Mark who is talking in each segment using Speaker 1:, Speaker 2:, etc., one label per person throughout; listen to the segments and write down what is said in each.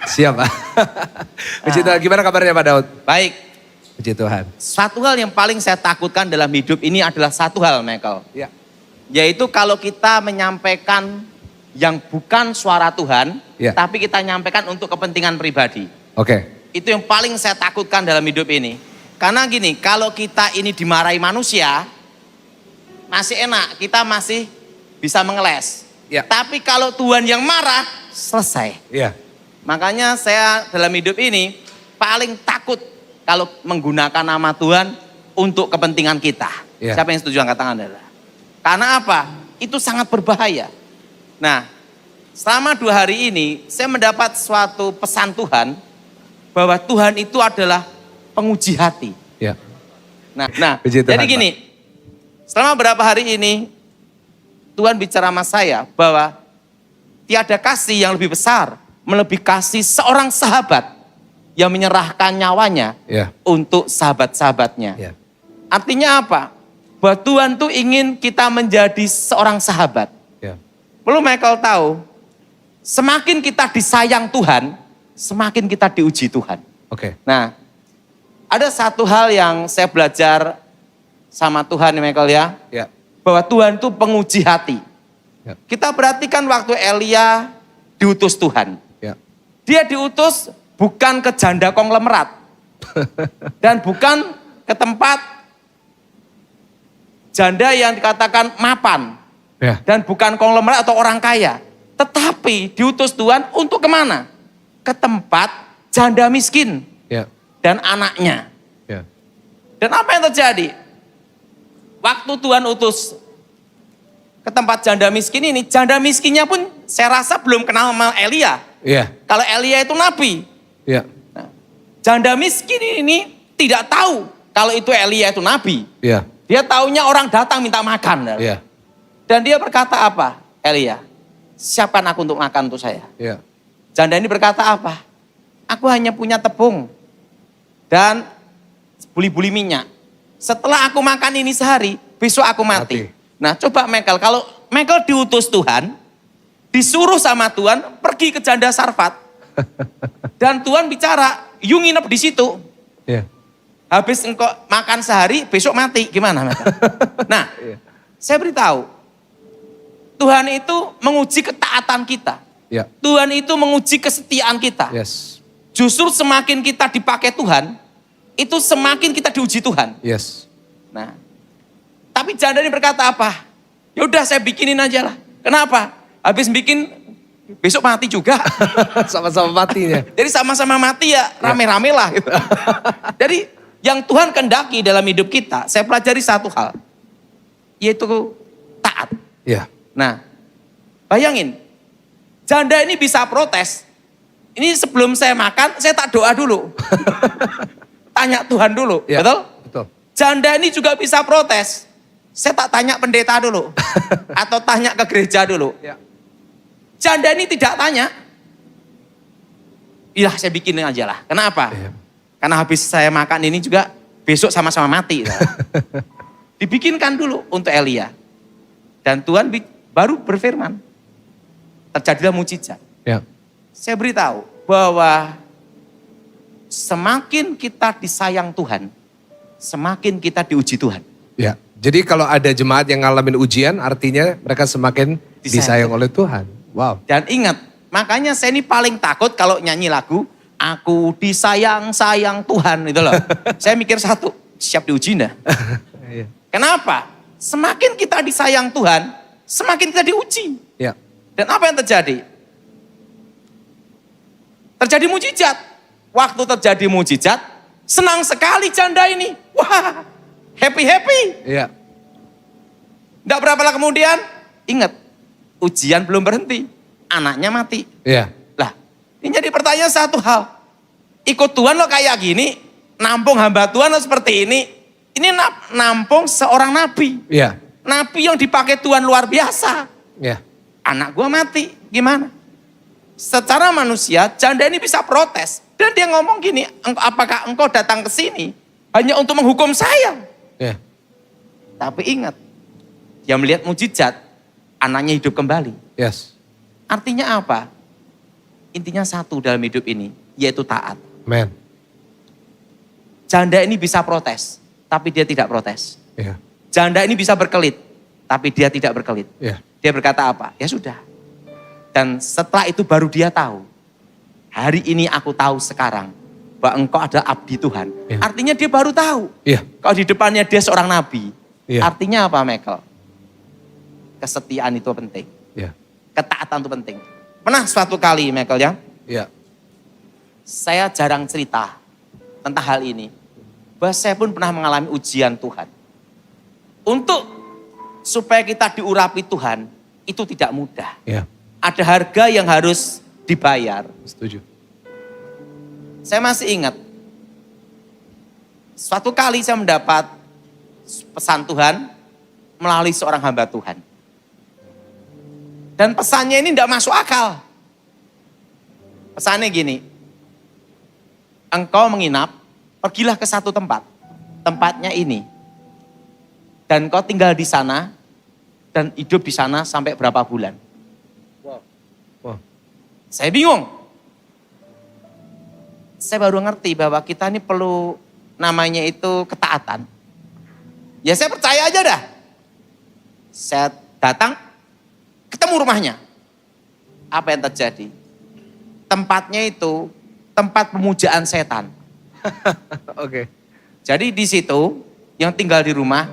Speaker 1: Siap Pak. Puji Tuhan, gimana kabarnya Pak Daud?
Speaker 2: Baik,
Speaker 1: Puji Tuhan.
Speaker 2: satu hal yang paling saya takutkan dalam hidup ini adalah satu hal, Michael.
Speaker 1: Ya.
Speaker 2: Yaitu kalau kita menyampaikan yang bukan suara Tuhan,
Speaker 1: Ya.
Speaker 2: tapi kita nyampaikan untuk kepentingan pribadi.
Speaker 1: Oke.
Speaker 2: Itu yang paling saya takutkan dalam hidup ini. Karena gini, kalau kita ini dimarahi manusia, masih enak, kita masih bisa mengeles.
Speaker 1: Ya.
Speaker 2: Tapi kalau Tuhan yang marah, selesai.
Speaker 1: Iya.
Speaker 2: Makanya saya dalam hidup ini paling takut kalau menggunakan nama Tuhan untuk kepentingan kita.
Speaker 1: Ya.
Speaker 2: Siapa yang setuju angkat tangan adalah? Karena apa? Itu sangat berbahaya. Nah, selama 2 hari ini saya mendapat suatu pesan Tuhan bahwa Tuhan itu adalah penguji hati.
Speaker 1: Ya.
Speaker 2: Nah,
Speaker 1: Puji Tuhan,
Speaker 2: jadi gini, selama berapa hari ini Tuhan bicara sama saya bahwa tiada kasih yang lebih besar melebihi kasih seorang sahabat yang menyerahkan nyawanya
Speaker 1: Ya.
Speaker 2: untuk sahabat-sahabatnya.
Speaker 1: Ya.
Speaker 2: Artinya apa? Bahwa Tuhan tuh ingin kita menjadi seorang sahabat.
Speaker 1: Ya.
Speaker 2: Perlu Michael tahu, semakin kita disayang Tuhan, semakin kita diuji Tuhan.
Speaker 1: Oke.
Speaker 2: Nah, ada satu hal yang saya belajar sama Tuhan Michael ya,
Speaker 1: Ya.
Speaker 2: bahwa Tuhan itu penguji hati.
Speaker 1: Ya.
Speaker 2: Kita perhatikan waktu Elia diutus Tuhan.
Speaker 1: Ya.
Speaker 2: Dia diutus bukan ke janda konglomerat. Dan bukan ke tempat janda yang dikatakan mapan.
Speaker 1: Ya.
Speaker 2: Dan bukan konglomerat atau orang kaya. Tetapi diutus Tuhan untuk kemana? Ke tempat janda miskin
Speaker 1: Ya.
Speaker 2: dan anaknya.
Speaker 1: Ya.
Speaker 2: Dan apa yang terjadi? Waktu Tuhan utus ke tempat janda miskin ini, janda miskinnya pun saya rasa belum kenal sama Elia.
Speaker 1: Iya.
Speaker 2: Kalau Elia itu nabi.
Speaker 1: Iya.
Speaker 2: Nah, janda miskin ini tidak tahu kalau itu Elia itu nabi.
Speaker 1: Iya.
Speaker 2: Dia taunya orang datang minta makan.
Speaker 1: Iya.
Speaker 2: Dan dia berkata apa? Elia, siapkan aku untuk makan untuk saya.
Speaker 1: Iya.
Speaker 2: Janda ini berkata apa? Aku hanya punya tepung dan buli-buli minyak. Setelah aku makan ini sehari, besok aku mati. Nah coba Michael, kalau Michael diutus Tuhan, disuruh sama Tuhan pergi ke janda Sarfat. Dan Tuhan bicara, you nginep di situ.
Speaker 1: Iya.
Speaker 2: Habis engkau makan sehari, besok mati. Gimana Michael? Nah,
Speaker 1: Iya.
Speaker 2: saya beritahu, Tuhan itu menguji ketaatan kita.
Speaker 1: Ya.
Speaker 2: Tuhan itu menguji kesetiaan kita.
Speaker 1: Yes.
Speaker 2: Justru semakin kita dipakai Tuhan, itu semakin kita diuji Tuhan.
Speaker 1: Yes.
Speaker 2: Nah, tapi janda ini berkata apa? Ya udah saya bikinin aja lah. Kenapa? Habis bikin besok mati juga.
Speaker 1: Sama-sama matinya.
Speaker 2: Jadi sama-sama mati ya rame-rame lah. Gitu. Jadi yang Tuhan kendaki dalam hidup kita, saya pelajari satu hal, yaitu taat.
Speaker 1: Iya.
Speaker 2: Nah, bayangin, janda ini bisa protes. Ini sebelum saya makan, saya tak doa dulu. Tanya Tuhan dulu,
Speaker 1: Ya.
Speaker 2: betul?
Speaker 1: Betul.
Speaker 2: Janda ini juga bisa protes. Saya tak tanya pendeta dulu. Atau tanya ke gereja dulu.
Speaker 1: Ya.
Speaker 2: Janda ini tidak tanya. Iya saya bikinin aja lah. Kenapa?
Speaker 1: Iya.
Speaker 2: Karena habis saya makan ini juga besok sama-sama mati. Dibikinkan dulu untuk Elia. Dan Tuhan baru berfirman. Terjadilah mujizat.
Speaker 1: Ya.
Speaker 2: Saya beritahu bahwa semakin kita disayang Tuhan, semakin kita diuji Tuhan.
Speaker 1: Ya. Jadi kalau ada jemaat yang ngalamin ujian, artinya mereka semakin disayang oleh Tuhan. Wow.
Speaker 2: Dan ingat, makanya saya ini paling takut kalau nyanyi lagu, aku disayang-sayang Tuhan itu loh. Saya mikir satu, siap diuji enggak?
Speaker 1: Iya.
Speaker 2: Kenapa? Semakin kita disayang Tuhan, semakin kita diuji.
Speaker 1: Ya.
Speaker 2: Dan apa yang terjadi? Terjadi mujizat. Waktu terjadi mujizat, senang sekali janda ini. Wah, happy-happy.
Speaker 1: Iya.
Speaker 2: Nggak berapa lama kemudian, ingat, ujian belum berhenti. Anaknya mati.
Speaker 1: Iya.
Speaker 2: Lah, ini jadi pertanyaan satu hal. Ikut Tuhan lo kayak gini, nampung hamba Tuhan lo seperti ini. Ini nampung seorang nabi.
Speaker 1: Iya.
Speaker 2: Nabi yang dipakai Tuhan luar biasa.
Speaker 1: Iya.
Speaker 2: Anak gua mati, gimana? Secara manusia, janda ini bisa protes. Dan dia ngomong gini, apakah engkau datang ke sini hanya untuk menghukum saya?
Speaker 1: Iya.
Speaker 2: Tapi ingat, dia melihat mujizat, anaknya hidup kembali.
Speaker 1: Yes.
Speaker 2: Artinya apa? intinya satu dalam hidup ini, yaitu taat.
Speaker 1: Amen.
Speaker 2: Janda ini bisa protes, tapi dia tidak protes.
Speaker 1: Iya.
Speaker 2: Janda ini bisa berkelit, tapi dia tidak berkelit.
Speaker 1: Iya.
Speaker 2: Dia berkata apa? Ya sudah. Dan setelah itu baru dia tahu. Hari ini aku tahu sekarang bahwa engkau adalah abdi Tuhan.
Speaker 1: Iya.
Speaker 2: Artinya dia baru tahu.
Speaker 1: Iya.
Speaker 2: Kalau di depannya dia seorang nabi.
Speaker 1: Iya.
Speaker 2: Artinya apa, Michael? Kesetiaan itu penting.
Speaker 1: Iya.
Speaker 2: Ketaatan itu penting. Pernah suatu kali, Michael ya,
Speaker 1: Iya.
Speaker 2: saya jarang cerita tentang hal ini. Bahwa saya pun pernah mengalami ujian Tuhan. Untuk supaya kita diurapi Tuhan, itu tidak mudah.
Speaker 1: Iya.
Speaker 2: Ada harga yang harus dibayar.
Speaker 1: Setuju.
Speaker 2: Saya masih ingat, suatu kali saya mendapat pesan Tuhan melalui seorang hamba Tuhan. Dan pesannya ini tidak masuk akal. Pesannya gini, engkau menginap, pergilah ke satu tempat. Tempatnya ini. Dan kau tinggal di sana, dan hidup di sana sampai berapa bulan.
Speaker 1: Wow.
Speaker 2: Saya bingung. Saya baru ngerti bahwa kita ini perlu namanya itu ketaatan. Ya saya percaya aja dah. Saya datang, ketemu rumahnya. Apa yang terjadi? Tempatnya itu tempat pemujaan setan.
Speaker 1: Oke.
Speaker 2: Jadi di situ yang tinggal di rumah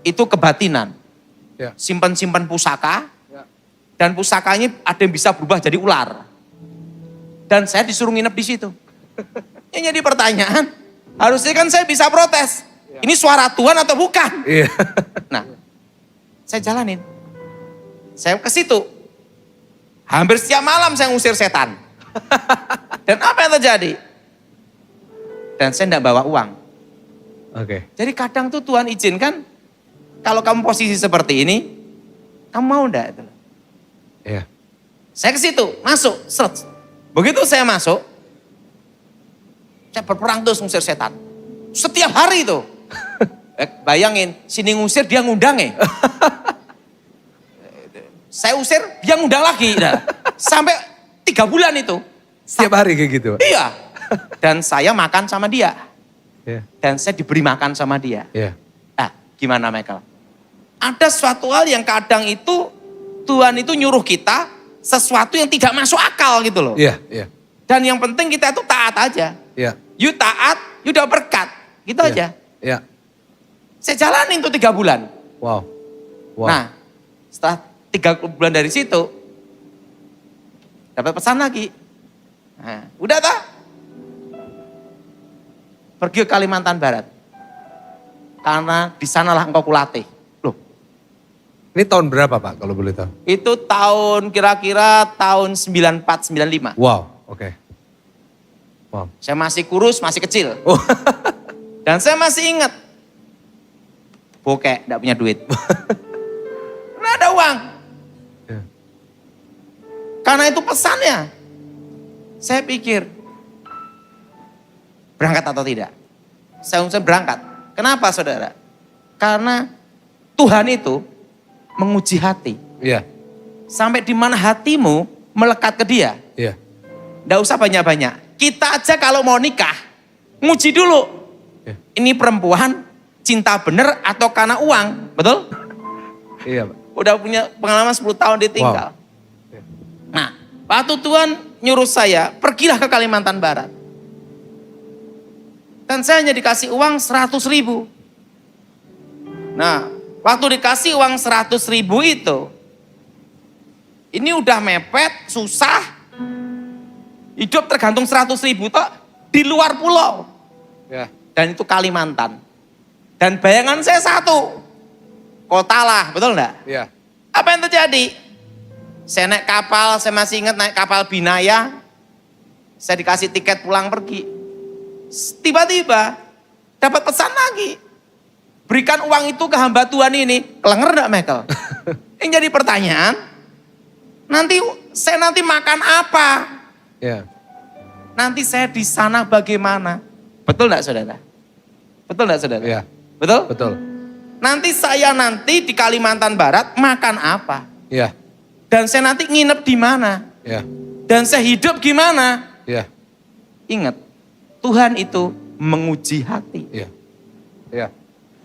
Speaker 2: itu kebatinan.
Speaker 1: Ya.
Speaker 2: Simpan-simpan pusaka.
Speaker 1: Ya.
Speaker 2: Dan pusakanya ada yang bisa berubah jadi ular. Dan saya disuruh nginep di situ. Yang jadi pertanyaan, harusnya kan saya bisa protes. Ini suara Tuhan atau bukan?
Speaker 1: Iya.
Speaker 2: Nah, saya jalanin. Saya ke situ. Hampir setiap malam saya ngusir setan. Dan apa yang terjadi? Dan saya tidak bawa uang.
Speaker 1: Oke.
Speaker 2: Jadi kadang tuh Tuhan izinkan, kalau kamu posisi seperti ini, kamu mau enggak?
Speaker 1: Iya.
Speaker 2: Saya ke situ, masuk, seret. Begitu saya masuk, saya berperang terus ngusir setan. Setiap hari itu. Bayangin, sini ngusir dia ngundang ya. Saya usir, dia ngundang lagi. Nah, sampai 3 bulan itu.
Speaker 1: Setiap hari kayak gitu.
Speaker 2: Iya. Dan saya makan sama dia.
Speaker 1: Iya.
Speaker 2: Dan saya diberi makan sama dia.
Speaker 1: Iya.
Speaker 2: Ah, gimana Michael? Ada suatu hal yang kadang itu Tuhan itu nyuruh kita sesuatu yang tidak masuk akal gitu loh.
Speaker 1: Iya. Iya.
Speaker 2: Dan yang penting kita itu taat aja.
Speaker 1: Iya.
Speaker 2: You taat, you udah berkat. Gitu
Speaker 1: Iya.
Speaker 2: aja.
Speaker 1: Iya.
Speaker 2: Saya jalanin tuh 3 bulan.
Speaker 1: Wow. Wow.
Speaker 2: Nah, setelah 3 bulan dari situ, dapat pesan lagi. Nah, udah tak? Pergi ke Kalimantan Barat. Karena di sanalah engkau kulatih. Loh,
Speaker 1: Ini tahun berapa Pak kalau boleh tahu?
Speaker 2: itu tahun kira-kira tahun 94-95.
Speaker 1: Wow. Oke. Wow.
Speaker 2: Saya masih kurus, masih kecil.
Speaker 1: Oh.
Speaker 2: Dan saya masih ingat. Bokek, gak punya duit. Nggak ada uang.
Speaker 1: Iya.
Speaker 2: Karena itu pesannya. Saya pikir, berangkat atau tidak? Saya berangkat. Kenapa saudara? Karena Tuhan itu menguji hati.
Speaker 1: Iya.
Speaker 2: Sampai di mana hatimu melekat ke dia.
Speaker 1: Iya.
Speaker 2: Nggak usah banyak-banyak. Kita aja kalau mau nikah, nguji dulu.
Speaker 1: Iya.
Speaker 2: Ini perempuan cinta bener atau karena uang, betul?
Speaker 1: Iya Pak.
Speaker 2: Udah punya pengalaman 10 tahun ditinggal.
Speaker 1: Wow.
Speaker 2: Nah, waktu Tuhan nyuruh saya, pergilah ke Kalimantan Barat. Dan saya hanya dikasih uang 100.000. Nah, waktu dikasih uang 100.000 itu, ini udah mepet, susah. Hidup tergantung 100.000 toh di luar pulau.
Speaker 1: Ya.
Speaker 2: Dan itu Kalimantan. Dan bayangan saya satu, kota lah, betul enggak?
Speaker 1: Iya.
Speaker 2: Apa yang terjadi? Saya naik kapal, saya masih ingat naik kapal Binaya. Saya dikasih tiket pulang pergi. Tiba-tiba dapat pesan lagi. Berikan uang itu ke hamba Tuhan ini. Kelenger enggak Michael? Yang jadi pertanyaan, saya nanti makan apa?
Speaker 1: Iya.
Speaker 2: Nanti saya di sana bagaimana? Betul enggak saudara? Betul enggak saudara?
Speaker 1: Iya.
Speaker 2: Betul?
Speaker 1: Betul.
Speaker 2: Nanti saya di Kalimantan Barat makan apa?
Speaker 1: Iya.
Speaker 2: Dan saya nanti nginep di mana?
Speaker 1: Iya.
Speaker 2: Dan saya hidup gimana?
Speaker 1: Iya.
Speaker 2: Ingat, Tuhan itu menguji hati.
Speaker 1: Iya. Iya.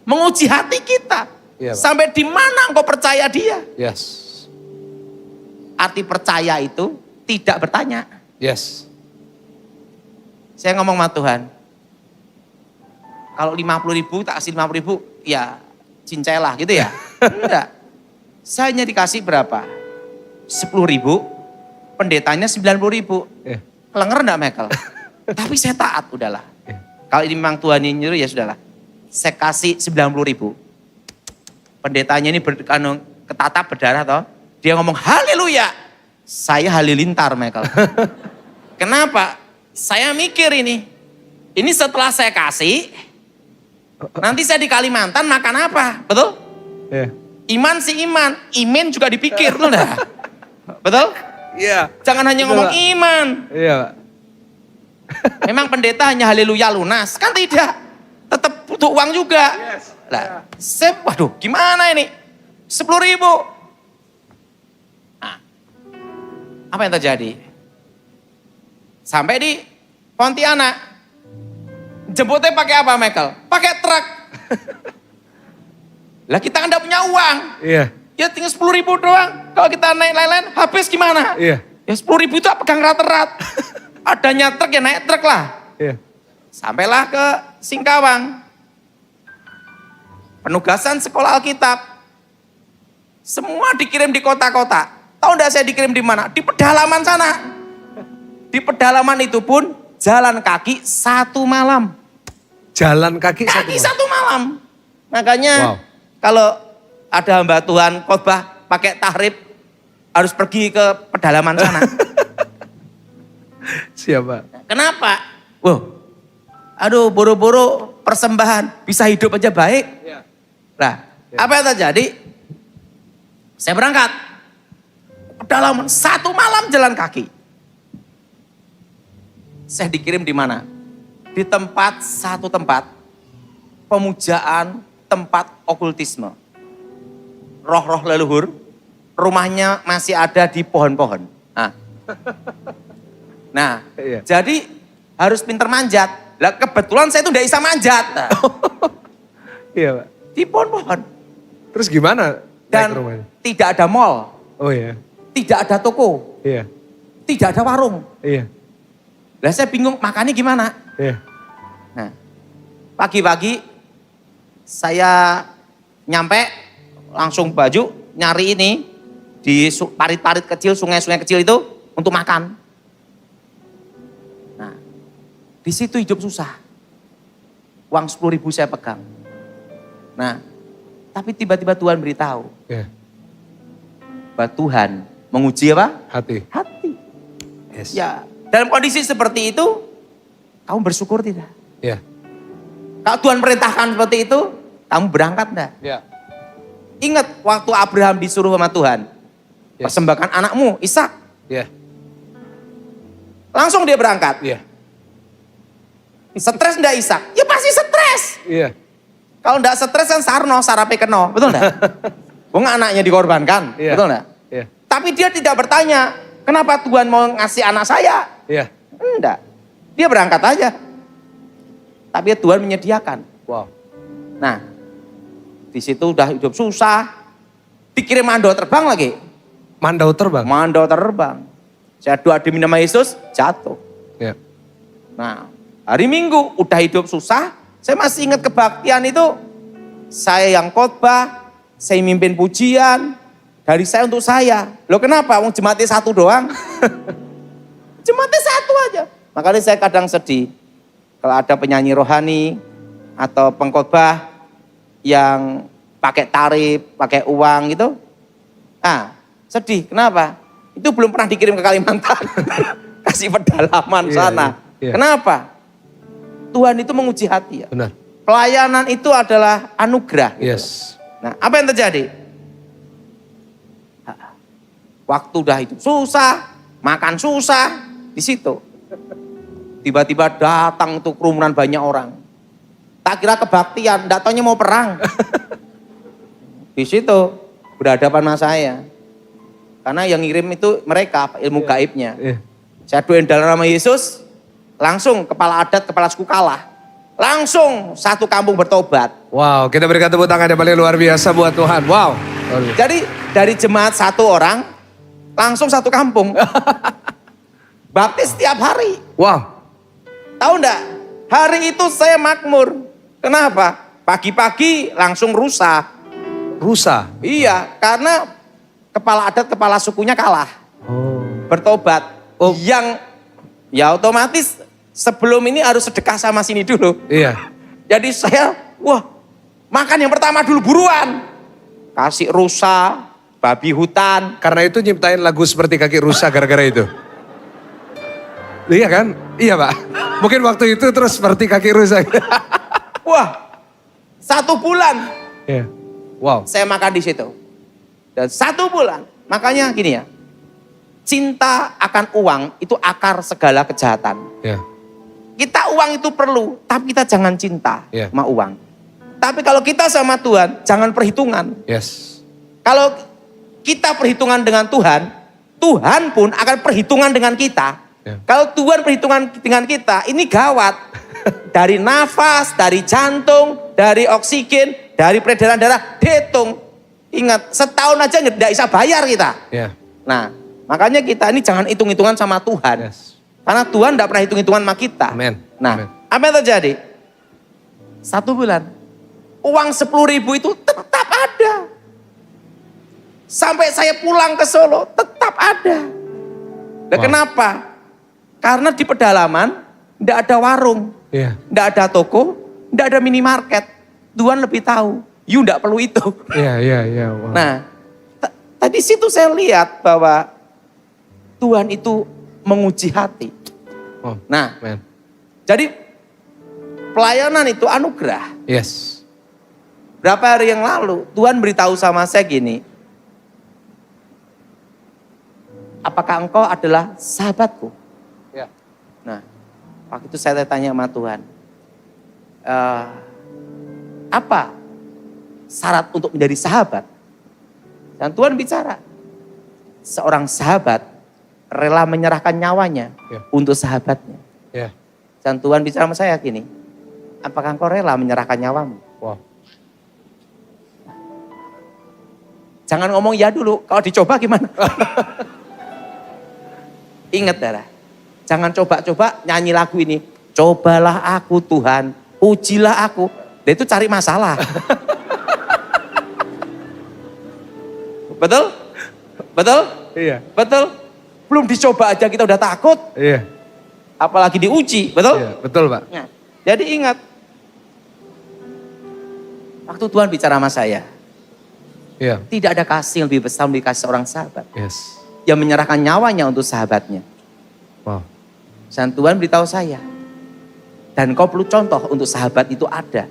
Speaker 2: Menguji hati kita.
Speaker 1: Iya, Pak.
Speaker 2: Sampai di mana engkau percaya dia?
Speaker 1: Yes.
Speaker 2: Arti percaya itu tidak bertanya.
Speaker 1: Yes.
Speaker 2: Saya ngomong sama Tuhan, kalau 50.000 tak kasih 50.000, ya cincelah gitu ya. Enggak. Saya hanya dikasih berapa? 10.000, pendetanya 90.000.
Speaker 1: Iya.
Speaker 2: Kelenger enggak Michael? Tapi saya taat, udahlah. Kalau ini memang Tuhan yang nyuruh, ya sudahlah. Saya kasih 90.000. Pendetanya ini ketatap berdarah toh. Dia ngomong haleluya. Saya halilintar Michael. Kenapa? Saya mikir ini. Ini setelah saya kasih, nanti saya di Kalimantan makan apa? Betul?
Speaker 1: Iya.
Speaker 2: Iman sih iman. Iman juga dipikir loh dah. Betul?
Speaker 1: Iya.
Speaker 2: Jangan hanya
Speaker 1: Betul,
Speaker 2: ngomong
Speaker 1: Pak.
Speaker 2: iman.
Speaker 1: Iya, Pak.
Speaker 2: Memang pendeta hanya haleluya lunas. Kan tidak. Tetap butuh uang juga.
Speaker 1: Yes.
Speaker 2: Lah, waduh gimana ini? 10.000. Nah, apa yang terjadi? Sampai di Pontianak. Jemputnya pakai apa Michael? Pakai truk. Lah kita kan gak punya uang.
Speaker 1: Iya.
Speaker 2: Ya tinggal 10.000 doang. Kalau kita naik lain-lain habis gimana?
Speaker 1: Iya.
Speaker 2: Ya 10.000 itu pegang rat-rat. Adanya truk ya naik truk lah.
Speaker 1: Iya.
Speaker 2: Sampailah ke Singkawang. Penugasan sekolah Alkitab. Semua dikirim di kota-kota. Tahu enggak saya dikirim di mana? Di pedalaman sana. Di pedalaman itu pun jalan kaki 1 malam.
Speaker 1: Jalan kaki
Speaker 2: Kaki
Speaker 1: satu.
Speaker 2: 1 malam. Makanya
Speaker 1: Wow.
Speaker 2: kalau ada hamba Tuhan khotbah pakai tahrib harus pergi ke pedalaman sana.
Speaker 1: Siapa?
Speaker 2: Kenapa? Wow. Aduh, boro-boro persembahan bisa hidup aja baik.
Speaker 1: Iya.
Speaker 2: Nah,
Speaker 1: Ya.
Speaker 2: apa yang terjadi? Saya berangkat. Pedalaman 1 malam jalan kaki. Saya dikirim di mana? Di satu tempat pemujaan, tempat okultisme. Roh-roh leluhur, rumahnya masih ada di pohon-pohon. Nah,
Speaker 1: Iya.
Speaker 2: jadi harus pinter manjat. Lah kebetulan saya itu tidak bisa manjat. Nah,
Speaker 1: Iya, Pak.
Speaker 2: di pohon-pohon.
Speaker 1: Terus gimana naik
Speaker 2: Dan
Speaker 1: ke rumahnya?
Speaker 2: tidak ada mall,
Speaker 1: Oh iya.
Speaker 2: tidak ada toko,
Speaker 1: Iya.
Speaker 2: tidak ada warung.
Speaker 1: Iya.
Speaker 2: Lah saya bingung makannya gimana.
Speaker 1: Iya.
Speaker 2: Nah, pagi-pagi saya nyampe langsung baju nyari ini di parit-parit kecil, sungai-sungai kecil itu untuk makan. Nah, di situ hidup susah. Uang 10.000 saya pegang. Nah, tapi tiba-tiba Tuhan beritahu
Speaker 1: Iya.
Speaker 2: bahwa Tuhan menguji apa?
Speaker 1: Hati.
Speaker 2: Hati.
Speaker 1: Yes.
Speaker 2: Ya, dalam kondisi seperti itu, kamu bersyukur tidak?
Speaker 1: Iya.
Speaker 2: Kalau Tuhan perintahkan seperti itu, kamu berangkat enggak?
Speaker 1: Iya.
Speaker 2: Ingat waktu Abraham disuruh sama Tuhan,
Speaker 1: Yes.
Speaker 2: persembahkan anakmu, Ishak.
Speaker 1: Iya.
Speaker 2: Langsung dia berangkat.
Speaker 1: Iya.
Speaker 2: Stres enggak Ishak? Ya pasti stres.
Speaker 1: Iya.
Speaker 2: Kalau enggak stres kan sarno, sarape keno, betul enggak? Wong anaknya dikorbankan,
Speaker 1: Iya.
Speaker 2: betul enggak?
Speaker 1: Iya.
Speaker 2: Tapi dia tidak bertanya, kenapa Tuhan mau ngasih anak saya?
Speaker 1: Iya.
Speaker 2: Enggak. Dia berangkat aja. Tapi Tuhan menyediakan.
Speaker 1: Wow.
Speaker 2: Nah, di situ udah hidup susah. Dikirim mandau terbang lagi.
Speaker 1: Mandau terbang.
Speaker 2: Mandau terbang. Saya doa demi nama Yesus, jatuh.
Speaker 1: Iya.
Speaker 2: Nah, hari Minggu udah hidup susah. Saya masih ingat kebaktian itu. Saya yang khotbah, saya mimpin pujian. Dari saya untuk saya. Loh kenapa? Wong jemaatnya 1 doang. Jemaatnya 1 aja. Makanya saya kadang sedih. Kalau ada penyanyi rohani atau pengkhotbah yang pakai tarif, pakai uang gitu. Sedih. Kenapa? Itu belum pernah dikirim ke Kalimantan. Kasih pedalaman
Speaker 1: Iya,
Speaker 2: sana.
Speaker 1: iya.
Speaker 2: Kenapa? Tuhan itu menguji hati ya.
Speaker 1: Benar.
Speaker 2: Pelayanan itu adalah anugerah. Gitu.
Speaker 1: Yes.
Speaker 2: Nah, apa yang terjadi? Waktu udah hidup susah, makan susah, di situ. Tiba-tiba datang tuh kerumunan banyak orang. Tak kira kebaktian, enggak taunya mau perang. Di situ berhadapan sama saya. Karena yang ngirim itu mereka, ilmu gaibnya.
Speaker 1: Iya.
Speaker 2: Saya doain dalam nama Yesus, langsung kepala adat, kepala suku kalah. Langsung satu kampung bertobat.
Speaker 1: Wow, kita berikan tepuk tangan yang paling luar biasa buat Tuhan. Wow.
Speaker 2: Jadi dari jemaat satu orang, langsung satu kampung. Baptis setiap hari.
Speaker 1: Wow.
Speaker 2: Tahu enggak? Hari itu saya makmur. Kenapa? Pagi-pagi langsung rusa.
Speaker 1: Rusa.
Speaker 2: Iya, karena kepala adat, kepala sukunya kalah.
Speaker 1: Oh.
Speaker 2: Bertobat.
Speaker 1: Oh.
Speaker 2: Yang ya otomatis sebelum ini harus sedekah sama sini dulu.
Speaker 1: Iya.
Speaker 2: Jadi saya, wah, makan yang pertama dulu buruan. Kasih rusa, babi hutan.
Speaker 1: Karena itu nyiptain lagu seperti kaki rusa gara-gara itu. Iya kan? Iya Pak. Mungkin waktu itu terus seperti kaki rusa.
Speaker 2: Wah, 1 bulan
Speaker 1: Iya. Wow.
Speaker 2: saya makan di situ. Dan 1 bulan, makanya gini ya. Cinta akan uang itu akar segala kejahatan.
Speaker 1: Iya.
Speaker 2: Kita uang itu perlu, tapi kita jangan cinta
Speaker 1: Iya.
Speaker 2: sama uang. Tapi kalau kita sama Tuhan, jangan perhitungan.
Speaker 1: Yes.
Speaker 2: Kalau kita perhitungan dengan Tuhan, Tuhan pun akan perhitungan dengan kita.
Speaker 1: Ya.
Speaker 2: Kalau Tuhan perhitungan dengan kita, ini gawat. Dari nafas, dari jantung, dari oksigen, dari peredaran darah, dihitung. Ingat, setahun aja nggak bisa bayar kita.
Speaker 1: Iya.
Speaker 2: Nah, makanya kita ini jangan hitung-hitungan sama Tuhan.
Speaker 1: Yes.
Speaker 2: Karena Tuhan tidak pernah hitung-hitungan sama kita.
Speaker 1: Amen.
Speaker 2: Nah,
Speaker 1: Amen.
Speaker 2: apa yang terjadi? 1 bulan. Uang 10.000 itu tetap ada. Sampai saya pulang ke Solo, tetap ada. Nah,
Speaker 1: Wow.
Speaker 2: kenapa? Karena di pedalaman tidak ada warung,
Speaker 1: Iya.
Speaker 2: tidak ada toko, tidak ada minimarket. Tuhan lebih tahu. You tidak perlu itu.
Speaker 1: Iya. Wow.
Speaker 2: Nah, tadi situ saya lihat bahwa Tuhan itu menguji hati.
Speaker 1: Oh.
Speaker 2: Nah,
Speaker 1: Amen.
Speaker 2: jadi pelayanan itu anugerah.
Speaker 1: Yes.
Speaker 2: Berapa hari yang lalu Tuhan beritahu sama saya gini. Apakah engkau adalah sahabatku?
Speaker 1: Ya.
Speaker 2: Nah, waktu itu saya tanya sama Tuhan. Apa syarat untuk menjadi sahabat? Dan Tuhan bicara. Seorang sahabat rela menyerahkan nyawanya
Speaker 1: Ya.
Speaker 2: untuk sahabatnya.
Speaker 1: Ya.
Speaker 2: Dan Tuhan bicara sama saya gini. Apakah engkau rela menyerahkan nyawamu?
Speaker 1: Wow.
Speaker 2: Jangan ngomong ya dulu, kalau dicoba gimana? Ingat darah, jangan coba-coba nyanyi lagu ini. Cobalah aku Tuhan, ujilah aku. Dia itu cari masalah. Betul? Betul?
Speaker 1: Iya.
Speaker 2: Betul? Belum dicoba aja kita udah takut,
Speaker 1: Iya.
Speaker 2: apalagi diuji, betul?
Speaker 1: Iya, betul Pak.
Speaker 2: Nah, jadi ingat, waktu Tuhan bicara sama saya,
Speaker 1: Iya.
Speaker 2: tidak ada kasih yang lebih besar dari kasih seorang sahabat.
Speaker 1: Yes.
Speaker 2: Yang menyerahkan nyawanya untuk sahabatnya.
Speaker 1: Wow.
Speaker 2: Dan Tuhan beritahu saya. Dan kau perlu contoh untuk sahabat itu ada.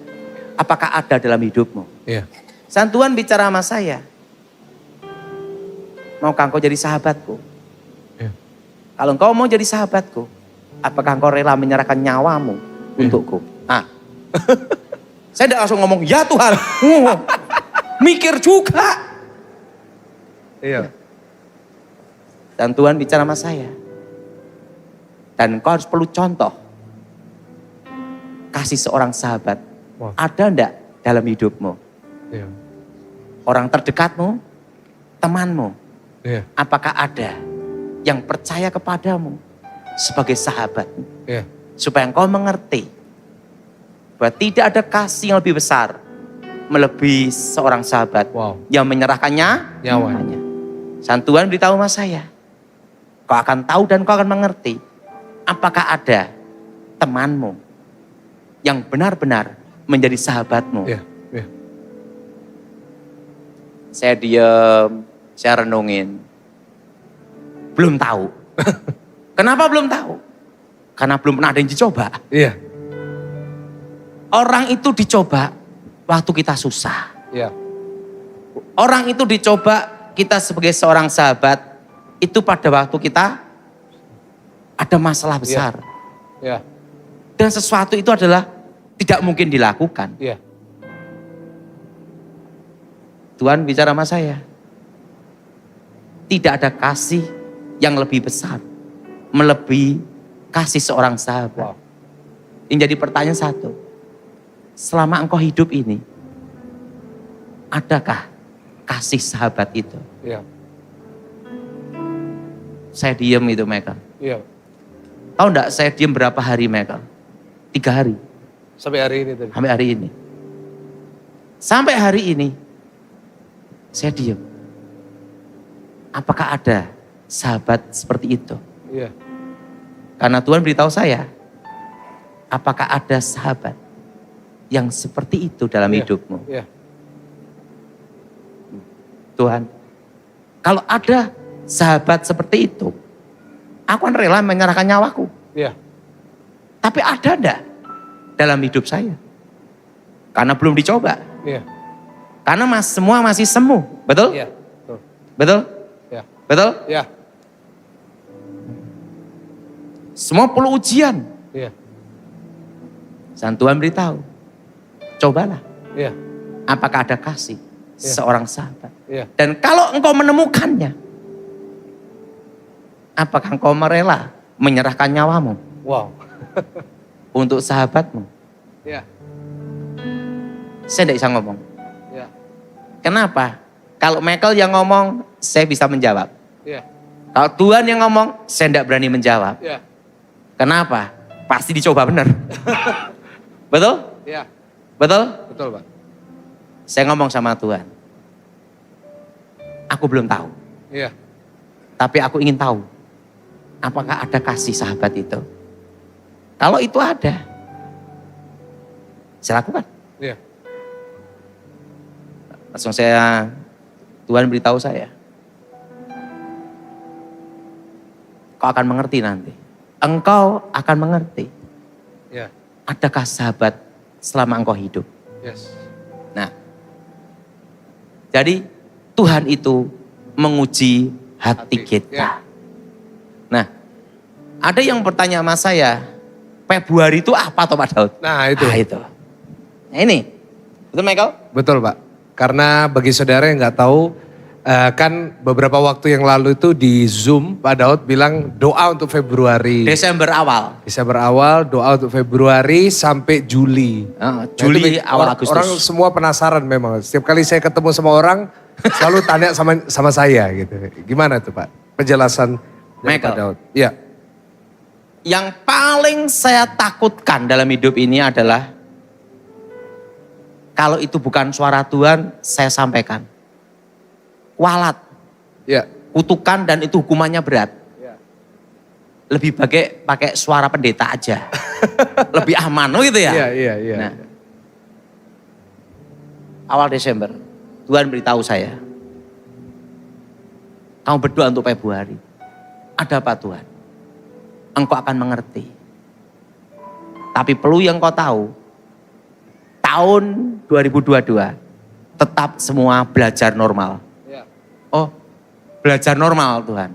Speaker 2: Apakah ada dalam hidupmu?
Speaker 1: Iya.
Speaker 2: Dan Tuhan bicara sama saya. Maukah engkau jadi sahabatku?
Speaker 1: Iya.
Speaker 2: Kalau engkau mau jadi sahabatku, apakah engkau rela menyerahkan nyawamu untukku? Ah. Saya tidak langsung ngomong, ya Tuhan. Mikir juga.
Speaker 1: Iya.
Speaker 2: Dan Tuhan bicara sama saya. Dan kau harus perlu contoh. Kasih seorang sahabat.
Speaker 1: Wow.
Speaker 2: Ada enggak dalam hidupmu?
Speaker 1: Iya.
Speaker 2: Orang terdekatmu, temanmu.
Speaker 1: Iya.
Speaker 2: Apakah ada yang percaya kepadamu sebagai sahabat?
Speaker 1: Iya.
Speaker 2: Supaya engkau mengerti. Bahwa tidak ada kasih yang lebih besar. Melebihi seorang sahabat.
Speaker 1: Wow.
Speaker 2: Yang menyerahkannya.
Speaker 1: Nyawanya.
Speaker 2: Dan Tuhan beritahu sama saya. Kau akan tahu dan kau akan mengerti. Apakah ada temanmu yang benar-benar menjadi sahabatmu?
Speaker 1: Iya. Iya.
Speaker 2: Saya diam, saya renungin. Belum tahu. Kenapa belum tahu? Karena belum pernah ada yang dicoba.
Speaker 1: Iya.
Speaker 2: Orang itu dicoba waktu kita susah.
Speaker 1: Iya.
Speaker 2: Orang itu dicoba kita sebagai seorang sahabat itu pada waktu kita ada masalah besar.
Speaker 1: Iya.
Speaker 2: Dan sesuatu itu adalah tidak mungkin dilakukan.
Speaker 1: Iya.
Speaker 2: Tuhan bicara sama saya. Tidak ada kasih yang lebih besar melebihi kasih seorang sahabat.
Speaker 1: Wow.
Speaker 2: Yang jadi pertanyaan satu, selama engkau hidup ini, adakah kasih sahabat itu?
Speaker 1: Iya.
Speaker 2: Saya diem itu Michael.
Speaker 1: Iya.
Speaker 2: Tahu enggak saya diem berapa hari Michael? 3 hari.
Speaker 1: Sampai hari ini tadi.
Speaker 2: Sampai hari ini. Sampai hari ini, saya diem. Apakah ada sahabat seperti itu?
Speaker 1: Iya.
Speaker 2: Karena Tuhan beritahu saya, apakah ada sahabat yang seperti itu dalam
Speaker 1: Iya.
Speaker 2: hidupmu?
Speaker 1: Iya.
Speaker 2: Tuhan, kalau ada sahabat seperti itu, aku akan rela menyerahkan nyawaku.
Speaker 1: Iya.
Speaker 2: Tapi ada enggak dalam hidup saya? Karena belum dicoba.
Speaker 1: Iya.
Speaker 2: Karena semua masih semu. Betul?
Speaker 1: Iya. Betul.
Speaker 2: Betul?
Speaker 1: Iya.
Speaker 2: Betul?
Speaker 1: Iya.
Speaker 2: Semua perlu ujian.
Speaker 1: Iya.
Speaker 2: Dan Tuhan beritahu, cobalah.
Speaker 1: Iya.
Speaker 2: Apakah ada kasih seorang sahabat?
Speaker 1: Iya.
Speaker 2: Dan kalau engkau menemukannya, apakah engkau merela menyerahkan nyawamu
Speaker 1: Wow.
Speaker 2: untuk sahabatmu?
Speaker 1: Iya.
Speaker 2: Saya tidak bisa ngomong.
Speaker 1: Iya.
Speaker 2: Kenapa? Kalau Michael yang ngomong, saya bisa menjawab.
Speaker 1: Iya.
Speaker 2: Kalau Tuhan yang ngomong, saya tidak berani menjawab.
Speaker 1: Iya.
Speaker 2: Kenapa? Pasti dicoba benar. Betul?
Speaker 1: Iya.
Speaker 2: Betul?
Speaker 1: Betul, Pak.
Speaker 2: Saya ngomong sama Tuhan. Aku belum tahu.
Speaker 1: Iya.
Speaker 2: Tapi aku ingin tahu. Apakah ada kasih sahabat itu? Kalau itu ada, saya lakukan.
Speaker 1: Iya.
Speaker 2: Langsung Tuhan beritahu saya. Kau akan mengerti nanti. Engkau akan mengerti.
Speaker 1: Iya.
Speaker 2: Adakah sahabat selama engkau hidup?
Speaker 1: Yes.
Speaker 2: Nah, jadi Tuhan itu menguji hati
Speaker 1: Hati,
Speaker 2: kita.
Speaker 1: ya.
Speaker 2: Nah, ada yang bertanya sama saya, Februari itu apa toh Pak Daud?
Speaker 1: Nah, itu.
Speaker 2: Nah, itu. Nah ini, betul Michael?
Speaker 1: Betul, Pak. Karena bagi saudara yang nggak tahu, kan beberapa waktu yang lalu itu di Zoom Pak Daud bilang doa untuk Februari.
Speaker 2: Desember awal.
Speaker 1: Desember awal, doa untuk Februari sampai Juli.
Speaker 2: Ah,
Speaker 1: Nah, itu
Speaker 2: Juli awal Agustus.
Speaker 1: Orang semua penasaran memang. Setiap kali saya ketemu sama orang, selalu tanya sama saya gitu. Gimana tuh Pak? Penjelasan dari
Speaker 2: Michael.
Speaker 1: Pak Daud. Iya.
Speaker 2: Yang paling saya takutkan dalam hidup ini adalah kalau itu bukan suara Tuhan, saya sampaikan. Walat,
Speaker 1: Iya.
Speaker 2: kutukan dan itu hukumannya berat.
Speaker 1: Iya.
Speaker 2: Lebih pakai suara pendeta aja. Lebih aman gitu ya.
Speaker 1: Iya.
Speaker 2: Nah, awal Desember, Tuhan beritahu saya. Kamu berdoa untuk Februari. Ada apa Tuhan? Engkau akan mengerti. Tapi perlu yang kau tahu, tahun 2022 tetap semua belajar normal.
Speaker 1: Iya.
Speaker 2: Oh, belajar normal Tuhan.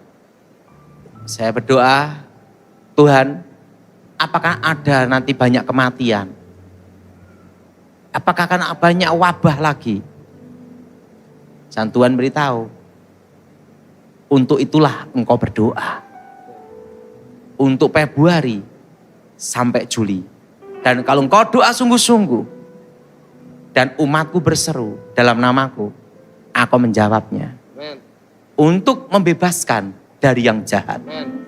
Speaker 2: Saya berdoa, Tuhan, apakah ada nanti banyak kematian? Apakah akan banyak wabah lagi? Dan Tuhan beritahu, untuk itulah engkau berdoa. Untuk Februari sampai Juli. Dan kalau engkau doa sungguh-sungguh, dan umatku berseru dalam namaku, aku menjawabnya.
Speaker 1: Amen.
Speaker 2: Untuk membebaskan dari yang jahat.
Speaker 1: Amen.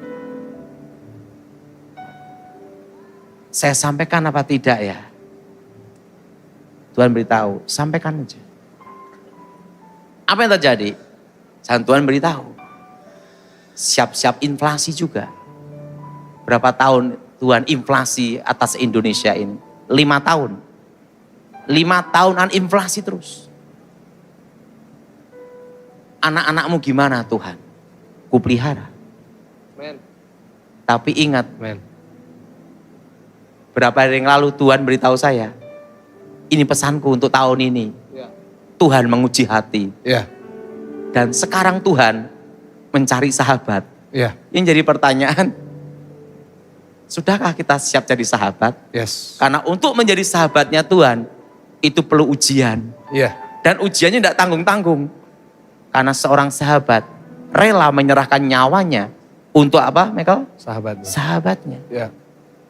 Speaker 2: Saya sampaikan apa tidak ya? Tuhan beritahu, sampaikan aja. Apa yang terjadi? Dan Tuhan beritahu, siap-siap inflasi juga. Berapa tahun Tuhan inflasi atas Indonesia ini? 5 tahun. 5 tahunan inflasi terus. Anak-anakmu gimana Tuhan? Kupelihara.
Speaker 1: Amen.
Speaker 2: Tapi ingat,
Speaker 1: Amen.
Speaker 2: berapa hari yang lalu Tuhan beritahu saya, ini pesanku untuk tahun ini.
Speaker 1: Iya.
Speaker 2: Tuhan menguji hati.
Speaker 1: Iya.
Speaker 2: Dan sekarang Tuhan mencari sahabat.
Speaker 1: Iya.
Speaker 2: Yang jadi pertanyaan, sudahkah kita siap jadi sahabat?
Speaker 1: Yes.
Speaker 2: Karena untuk menjadi sahabatnya Tuhan, itu perlu ujian.
Speaker 1: Iya.
Speaker 2: Dan ujiannya tidak tanggung-tanggung. Karena seorang sahabat rela menyerahkan nyawanya Untuk apa, Michael?
Speaker 1: Sahabatnya.
Speaker 2: Sahabatnya.
Speaker 1: Ya.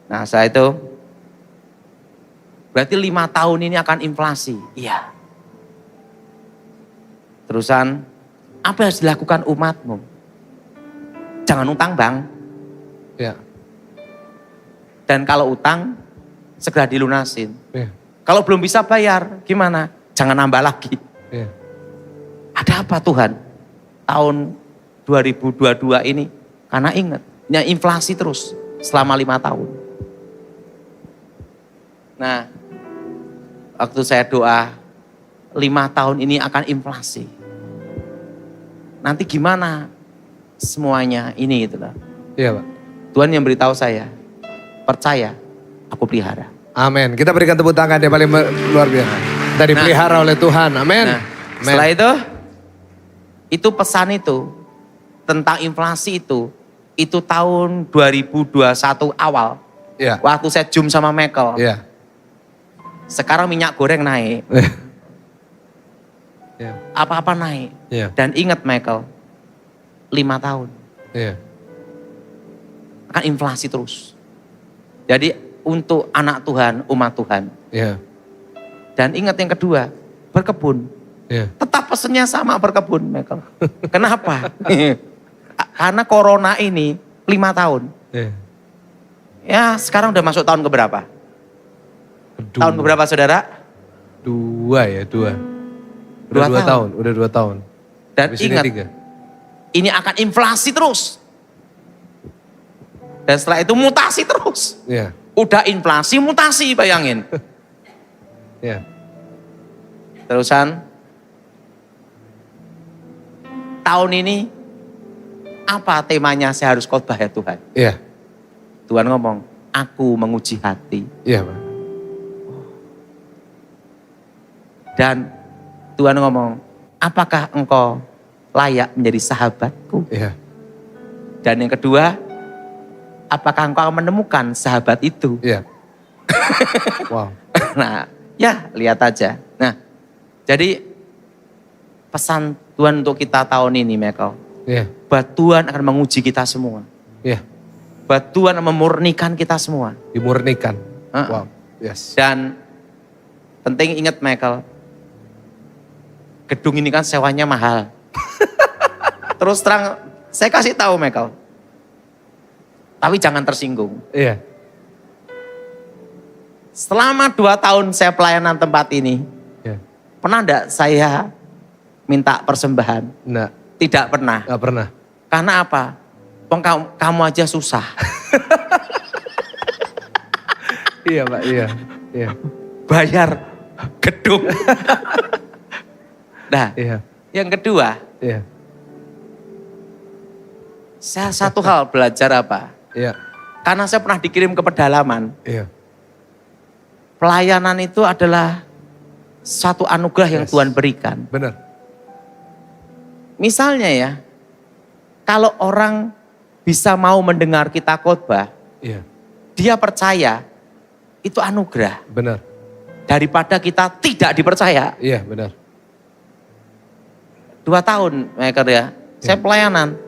Speaker 2: Nah, setelah itu berarti 5 tahun ini akan inflasi. Iya. Terusan, apa yang harus dilakukan umatmu? Jangan utang, Bang.
Speaker 1: Ya.
Speaker 2: Dan kalau utang, segera dilunasin.
Speaker 1: Ya.
Speaker 2: Kalau belum bisa bayar, gimana? Jangan nambah lagi.
Speaker 1: Ya.
Speaker 2: Ada apa Tuhan? Tahun 2022 ini, karena ingat, ya inflasi terus selama 5 tahun. Nah, waktu saya doa, 5 tahun ini akan inflasi. Nanti gimana semuanya ini gitu loh.
Speaker 1: Iya, Pak.
Speaker 2: Tuhan yang beritahu saya, percaya, aku pelihara.
Speaker 1: Amin. Kita berikan tepuk tangan yang paling luar biasa. Kita dipelihara oleh Tuhan. Amin.
Speaker 2: Nah,
Speaker 1: Amin.
Speaker 2: setelah itu pesan itu tentang inflasi itu tahun 2021 awal.
Speaker 1: Iya.
Speaker 2: Waktu saya zoom sama Michael.
Speaker 1: Iya.
Speaker 2: Sekarang minyak goreng naik.
Speaker 1: Iya.
Speaker 2: Apa-apa naik.
Speaker 1: Iya.
Speaker 2: Dan ingat Michael, 5 tahun.
Speaker 1: Iya.
Speaker 2: Akan inflasi terus. Jadi untuk anak Tuhan, umat Tuhan.
Speaker 1: Iya.
Speaker 2: Dan ingat yang kedua, berkebun.
Speaker 1: Iya.
Speaker 2: Tetap pesennya sama berkebun, Michael. Kenapa? Karena corona ini 5 tahun.
Speaker 1: Iya.
Speaker 2: Ya sekarang udah masuk tahun keberapa? Tahun keberapa saudara?
Speaker 1: 2 ya, 2. Udah 2 tahun. Udah 2 tahun.
Speaker 2: Dan
Speaker 1: Habis ini
Speaker 2: ingat,
Speaker 1: 3.
Speaker 2: ini akan inflasi terus. Dan setelah itu mutasi terus.
Speaker 1: Iya.
Speaker 2: Udah inflasi, mutasi, bayangin.
Speaker 1: Iya.
Speaker 2: Terusan, tahun ini, apa temanya saya harus khotbah ya Tuhan?
Speaker 1: Iya.
Speaker 2: Tuhan ngomong, aku menguji hati.
Speaker 1: Iya, Pak.
Speaker 2: Dan Tuhan ngomong, apakah engkau layak menjadi sahabatku?
Speaker 1: Iya.
Speaker 2: Dan yang kedua, apakah engkau akan menemukan sahabat itu?
Speaker 1: Iya. Wow.
Speaker 2: Nah, ya lihat aja. Nah, jadi pesan Tuhan untuk kita tahun ini, Michael.
Speaker 1: Iya.
Speaker 2: Bahwa Tuhan akan menguji kita semua.
Speaker 1: Iya.
Speaker 2: Bahwa Tuhan akan memurnikan kita semua.
Speaker 1: Dimurnikan.
Speaker 2: Uh-uh.
Speaker 1: Wow. Yes.
Speaker 2: Dan penting ingat Michael, gedung ini kan sewanya mahal. Terus terang, saya kasih tahu Michael. Tapi jangan tersinggung.
Speaker 1: Iya.
Speaker 2: Selama 2 tahun saya pelayanan tempat ini,
Speaker 1: Iya.
Speaker 2: pernah enggak saya minta persembahan?
Speaker 1: Enggak.
Speaker 2: Tidak pernah.
Speaker 1: Enggak pernah.
Speaker 2: Karena apa? Kamu aja susah.
Speaker 1: Iya, Pak. Iya. Iya.
Speaker 2: Bayar gedung. Nah,
Speaker 1: Iya.
Speaker 2: yang kedua,
Speaker 1: Iya.
Speaker 2: saya satu hal belajar apa?
Speaker 1: Iya.
Speaker 2: Karena saya pernah dikirim ke pedalaman.
Speaker 1: Iya.
Speaker 2: Pelayanan itu adalah satu anugerah yang
Speaker 1: Yes.
Speaker 2: Tuhan berikan.
Speaker 1: Benar.
Speaker 2: Misalnya ya, kalau orang bisa mau mendengar kita khotbah,
Speaker 1: Iya.
Speaker 2: dia percaya, itu anugerah.
Speaker 1: Benar.
Speaker 2: Daripada kita tidak dipercaya.
Speaker 1: Iya, benar.
Speaker 2: 2 tahun, Michael ya. Saya pelayanan.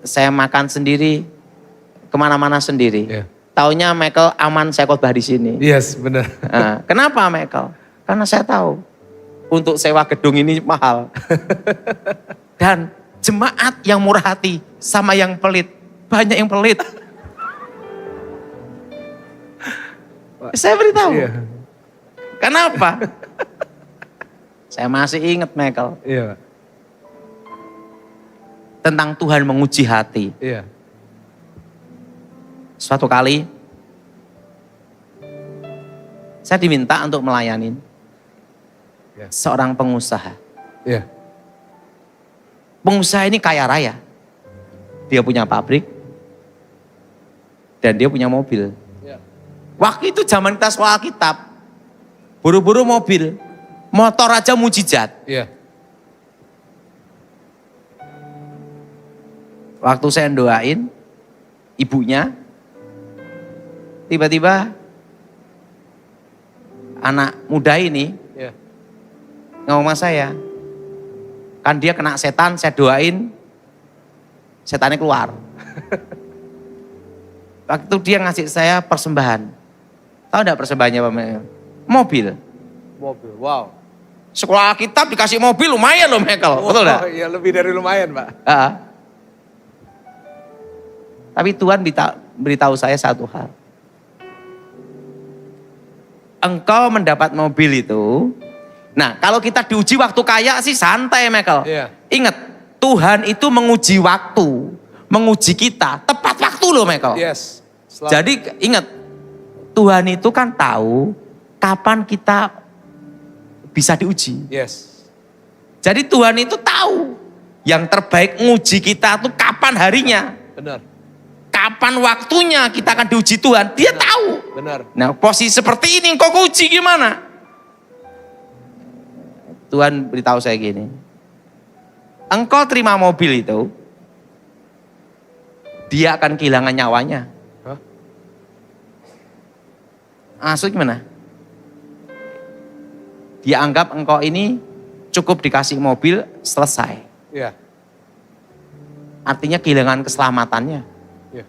Speaker 2: Saya makan sendiri, kemana-mana sendiri.
Speaker 1: Iya.
Speaker 2: Taunya Michael aman saya khotbah di sini.
Speaker 1: Yes, benar.
Speaker 2: Nah, kenapa Michael? Karena saya tahu untuk sewa gedung ini mahal. Dan jemaat yang murah hati sama yang pelit, banyak yang pelit. Saya beritahu.
Speaker 1: Iya.
Speaker 2: Kenapa? Saya masih ingat Michael
Speaker 1: Iya, Pak.
Speaker 2: tentang Tuhan menguji hati.
Speaker 1: Iya.
Speaker 2: Suatu kali saya diminta untuk melayani
Speaker 1: Ya.
Speaker 2: seorang pengusaha.
Speaker 1: Iya.
Speaker 2: Pengusaha ini kaya raya. Dia punya pabrik dan dia punya mobil.
Speaker 1: Iya.
Speaker 2: Waktu itu zaman kita sekolah Alkitab, buru-buru mobil, motor aja mujizat.
Speaker 1: Iya.
Speaker 2: Waktu saya doain ibunya, tiba-tiba anak muda ini
Speaker 1: Iya.
Speaker 2: ngomong sama saya, kan dia kena setan, saya doain, setannya keluar. Waktu dia ngasih saya persembahan. Tahu enggak persembahannya Pak Michael? Mobil.
Speaker 1: Mobil, wow.
Speaker 2: Sekolah Alkitab dikasih mobil lumayan loh Michael. Betul enggak?
Speaker 1: Iya lebih dari lumayan Pak.
Speaker 2: Tapi Tuhan beritahu saya satu hal. Engkau mendapat mobil itu. Nah kalau kita diuji waktu kaya sih santai Michael.
Speaker 1: Iya.
Speaker 2: Ingat Tuhan itu menguji waktu. Menguji kita. Tepat waktu loh Michael.
Speaker 1: Yes.
Speaker 2: Jadi ingat. Tuhan itu kan tahu kapan kita bisa diuji.
Speaker 1: Yes.
Speaker 2: Jadi Tuhan itu tahu yang terbaik nguji kita tuh kapan harinya.
Speaker 1: Benar.
Speaker 2: Kapan waktunya kita akan diuji Tuhan, dia tahu.
Speaker 1: Benar.
Speaker 2: Nah posisi seperti ini kok uji gimana? Tuhan beritahu saya gini. Engkau terima mobil itu, dia akan kehilangan nyawanya.
Speaker 1: Hah?
Speaker 2: Maksud gimana? Dia anggap engkau ini cukup dikasih mobil, selesai.
Speaker 1: Iya.
Speaker 2: Artinya kehilangan keselamatannya.
Speaker 1: Iya.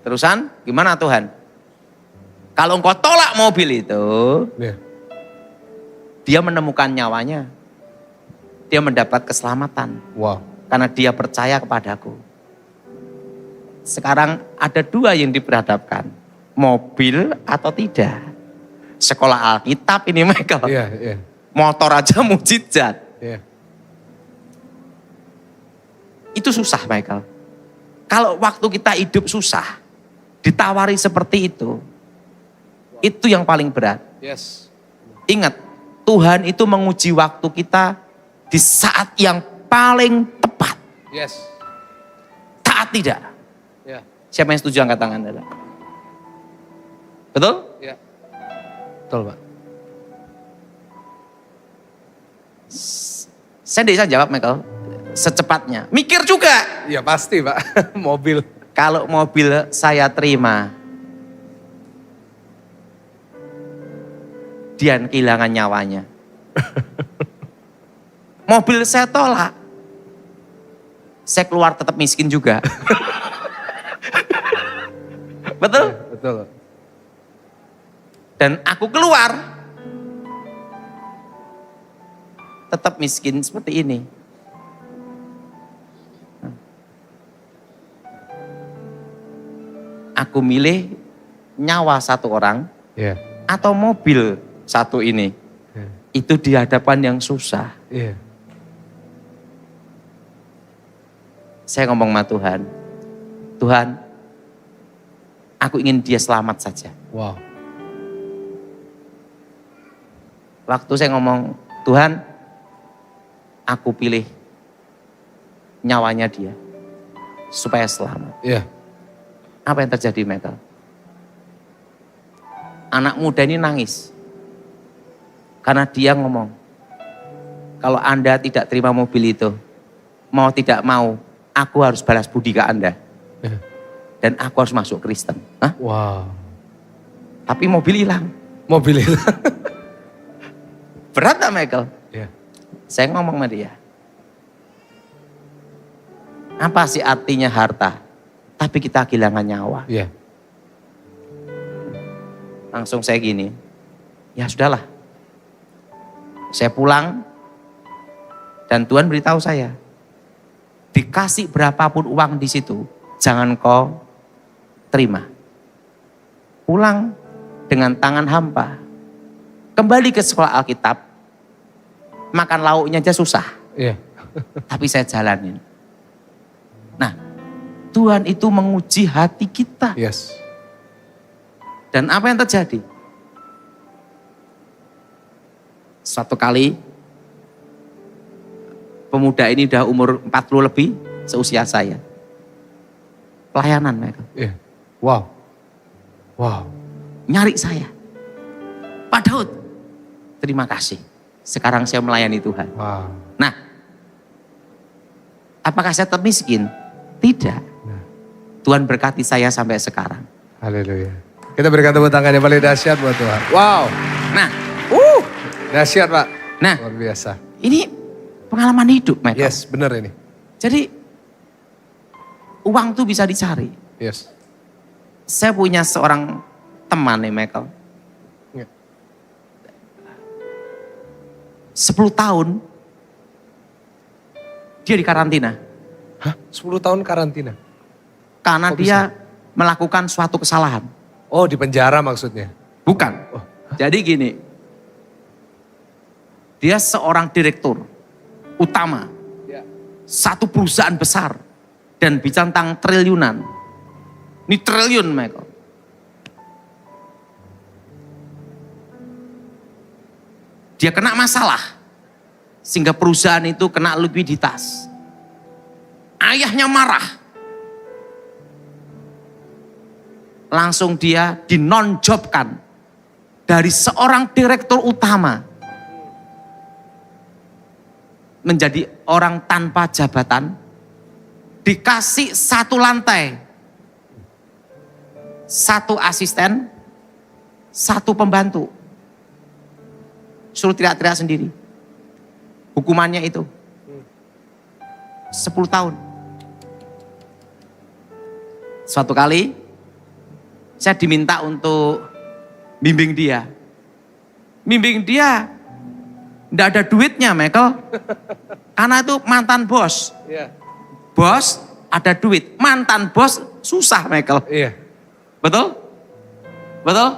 Speaker 2: Terusan gimana Tuhan? Kalau engkau tolak mobil itu,
Speaker 1: Iya.
Speaker 2: dia menemukan nyawanya. Dia mendapat keselamatan.
Speaker 1: Wow.
Speaker 2: Karena dia percaya kepadaku. Sekarang ada dua yang diperhadapkan. Mobil atau tidak. Sekolah Alkitab ini Michael.
Speaker 1: Iya, iya.
Speaker 2: Motor aja mujizat.
Speaker 1: Iya.
Speaker 2: Itu susah Michael. Kalau waktu kita hidup susah, ditawari seperti itu yang paling berat.
Speaker 1: Yes.
Speaker 2: Ingat, Tuhan itu menguji waktu kita di saat yang paling tepat.
Speaker 1: Yes.
Speaker 2: Taat tidak?
Speaker 1: Iya.
Speaker 2: Siapa yang setuju angkat tangan? Betul?
Speaker 1: Iya. Betul Pak.
Speaker 2: Saya tidak bisa jawab Michael. Secepatnya. Mikir juga.
Speaker 1: Iya pasti Pak. Mobil.
Speaker 2: Kalau mobil saya terima, dia kehilangan nyawanya. Mobil saya tolak, saya keluar tetap miskin juga. Betul?
Speaker 1: Betul.
Speaker 2: Dan aku keluar, tetap miskin seperti ini. Aku milih nyawa satu orang
Speaker 1: Iya.
Speaker 2: atau mobil satu ini.
Speaker 1: Iya.
Speaker 2: Itu di hadapan yang susah.
Speaker 1: Iya.
Speaker 2: Saya ngomong sama Tuhan, Tuhan, aku ingin dia selamat saja.
Speaker 1: Wow.
Speaker 2: Waktu saya ngomong, Tuhan, aku pilih nyawanya dia supaya selamat.
Speaker 1: Iya.
Speaker 2: Apa yang terjadi Michael? Anak muda ini nangis. Karena dia ngomong, kalau Anda tidak terima mobil itu, mau tidak mau, aku harus balas budi ke Anda.
Speaker 1: Iya.
Speaker 2: Dan aku harus masuk Kristen. Hah?
Speaker 1: Wow.
Speaker 2: Tapi mobil hilang.
Speaker 1: Mobil itu.
Speaker 2: Berat gak Michael?
Speaker 1: Iya.
Speaker 2: Saya ngomong sama dia. Apa sih artinya harta? Tapi kita kehilangan nyawa.
Speaker 1: Iya.
Speaker 2: Langsung saya gini, ya sudahlah. Saya pulang dan Tuhan beritahu saya, dikasih berapapun uang di situ, jangan kau terima. Pulang dengan tangan hampa. Kembali ke sekolah Alkitab, makan lauknya aja susah.
Speaker 1: Iya.
Speaker 2: Tapi saya jalanin. Nah, Tuhan itu menguji hati kita.
Speaker 1: Yes.
Speaker 2: Dan apa yang terjadi? Suatu kali, pemuda ini udah umur 40 lebih, seusia saya. Pelayanan mereka.
Speaker 1: Iya. Wow. Wow.
Speaker 2: Nyari saya. Pak Daud, terima kasih. Sekarang saya melayani Tuhan.
Speaker 1: Wow.
Speaker 2: Nah, apakah saya tetap miskin? Tidak.
Speaker 1: Nah.
Speaker 2: Tuhan berkati saya sampai sekarang.
Speaker 1: Haleluya. Kita berikan tepuk tangan yang paling dahsyat buat Tuhan. Wow.
Speaker 2: Nah,
Speaker 1: Dahsyat Pak.
Speaker 2: nah
Speaker 1: Luar biasa.
Speaker 2: ini pengalaman hidup, Michael.
Speaker 1: Yes, benar ini.
Speaker 2: Jadi uang tuh bisa dicari.
Speaker 1: Yes.
Speaker 2: Saya punya seorang teman nih Michael.
Speaker 1: Ya.
Speaker 2: 10 tahun dia di karantina.
Speaker 1: Hah? 10 tahun karantina?
Speaker 2: Karena
Speaker 1: Kok
Speaker 2: dia melakukan suatu kesalahan.
Speaker 1: Oh, di penjara maksudnya?
Speaker 2: Bukan.
Speaker 1: Oh.
Speaker 2: Jadi gini. Dia seorang direktur utama.
Speaker 1: Ya.
Speaker 2: Satu perusahaan besar. Dan bicara tentang triliunan. Ini triliun Michael. Dia kena masalah. Sehingga perusahaan itu kena likuiditas. Ayahnya marah. Langsung dia dinonjobkan. Dari seorang direktur utama. Menjadi orang tanpa jabatan. Dikasih satu lantai. Satu asisten. Satu pembantu. Suruh teriak-teriak sendiri. Hukumannya itu 10 tahun. Suatu kali saya diminta untuk bimbing dia. Bimbing dia enggak ada duitnya Michael. Karena itu mantan bos.
Speaker 1: Iya.
Speaker 2: Bos ada duit, mantan bos susah Michael.
Speaker 1: Iya.
Speaker 2: Betul? Betul?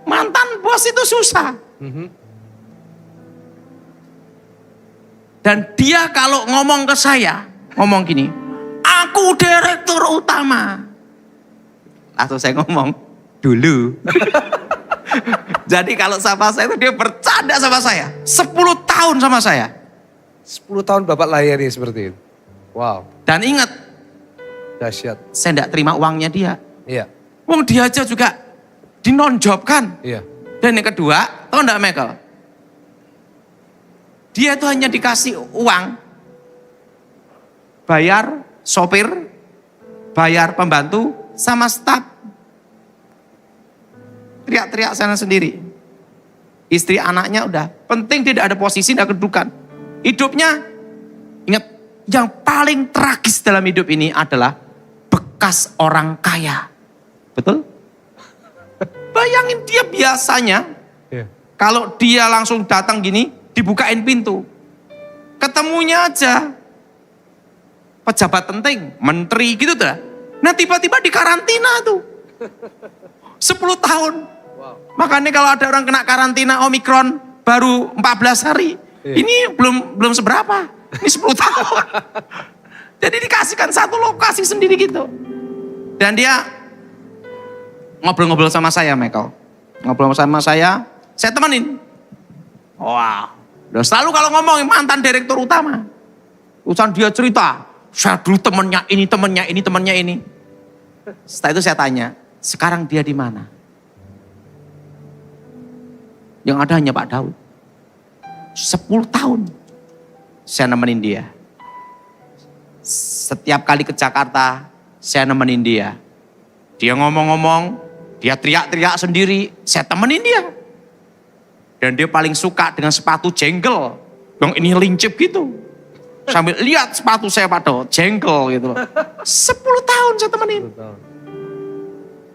Speaker 2: Mantan bos itu susah. Dan dia kalau ngomong ke saya, ngomong gini, aku direktur utama. Langsung saya ngomong, dulu. Jadi kalau sama saya itu dia bercanda sama saya. 10 tahun sama saya.
Speaker 1: 10 tahun Bapak layani seperti itu. Wow,
Speaker 2: Dan ingat,
Speaker 1: dahsyat.
Speaker 2: saya tidak terima uangnya dia.
Speaker 1: Iya.
Speaker 2: Wong dia aja juga dinonjobkan.
Speaker 1: Iya.
Speaker 2: Dan yang kedua, tahu enggak Michael? Dia itu hanya dikasih uang, bayar sopir, bayar pembantu, sama staf. Teriak-teriak sana sendiri. Istri anaknya udah, penting tidak ada posisi, tidak kedudukan. Hidupnya, ingat, yang paling tragis dalam hidup ini adalah bekas orang kaya. Betul? Bayangin dia biasanya,
Speaker 1: Iya.
Speaker 2: kalau dia langsung datang gini, dibukain pintu. Ketemunya aja pejabat penting, menteri gitu tuh. Nah tiba-tiba di karantina tuh. 10 tahun.
Speaker 1: Wow.
Speaker 2: Makanya kalau ada orang kena karantina Omikron baru 14 hari.
Speaker 1: Iya.
Speaker 2: Ini belum seberapa. Ini 10 tahun. Jadi dikasihkan satu lokasi sendiri gitu. Dan dia ngobrol-ngobrol sama saya Michael. Ngobrol sama saya temenin. Wow. Udah selalu kalau ngomongin mantan direktur utama. Urusan dia cerita. Saya dulu temennya ini, temennya ini, temennya ini. Setelah itu saya tanya, sekarang dia di mana? Yang ada hanya Pak Daud. 10 tahun saya nemenin dia. Setiap kali ke Jakarta, saya nemenin dia. Dia ngomong-ngomong, dia teriak-teriak sendiri, saya temenin dia. Dan dia paling suka dengan sepatu jengkel. Yang ini lincip gitu. Sambil lihat sepatu saya pada jengkel gitu loh. 10 tahun saya temenin.
Speaker 1: 10 tahun.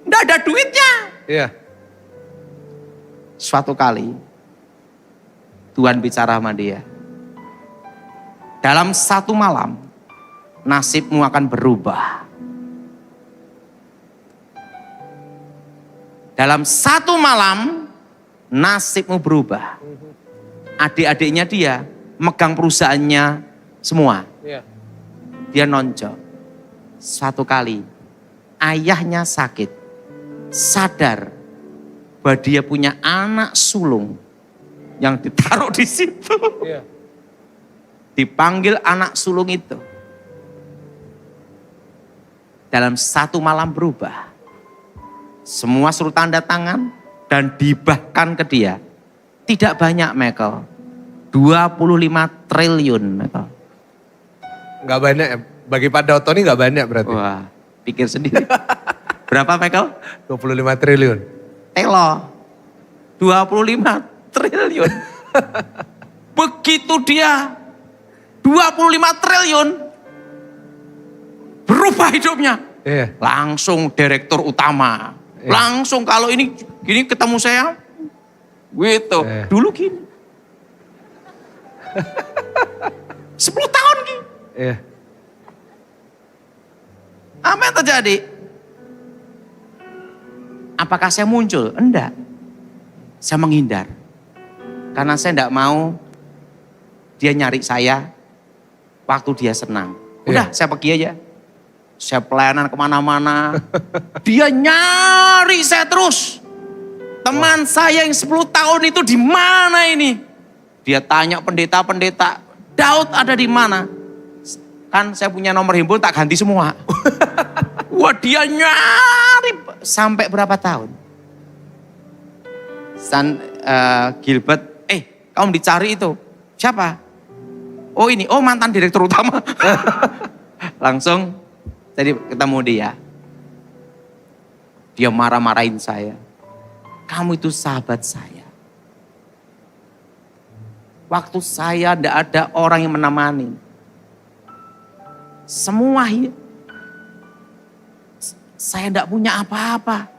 Speaker 2: Nggak ada duitnya.
Speaker 1: Iya.
Speaker 2: Suatu kali Tuhan bicara sama dia. Dalam satu malam nasibmu akan berubah. Dalam satu malam nasibmu berubah. Adik-adiknya dia megang perusahaannya semua.
Speaker 1: Iya.
Speaker 2: Dia nonjok. Suatu kali ayahnya sakit. Sadar bahwa dia punya anak sulung yang ditaruh di situ.
Speaker 1: Iya.
Speaker 2: Dipanggil anak sulung itu. Dalam satu malam berubah. Semua suruh tanda tangan dan dibahkan ke dia. Tidak banyak Michael. 25 triliun Michael.
Speaker 1: Nggak banyak ya. Bagi Pak Daud ini nggak banyak berarti.
Speaker 2: Wah, pikir sendiri. Berapa Michael?
Speaker 1: 25 triliun.
Speaker 2: Telo. 25 triliun. Begitu dia 25 triliun. berubah hidupnya.
Speaker 1: Iya.
Speaker 2: Langsung direktur utama. Langsung kalau ini gini ketemu saya, gitu. Dulu gini. 10 tahun gini.
Speaker 1: Iya.
Speaker 2: Apa yang terjadi? Apakah saya muncul? Enggak. Saya menghindar. Karena saya enggak mau dia nyari saya waktu dia senang. Udah, saya pergi aja. Saya pelayanan kemana-mana. Dia nyari saya terus. Teman saya yang 10 tahun itu di mana ini? Dia tanya pendeta-pendeta, Daud ada di mana? Kan saya punya nomor handphone tak ganti semua. Wah, dia nyari sampai berapa tahun? Gilbert, kamu dicari itu. Siapa? Oh ini, mantan direktur utama. Langsung, jadi ketemu dia. Dia marah-marahin saya. Kamu itu sahabat saya. Waktu saya tidak ada orang yang menemani. Semua saya tidak punya apa-apa.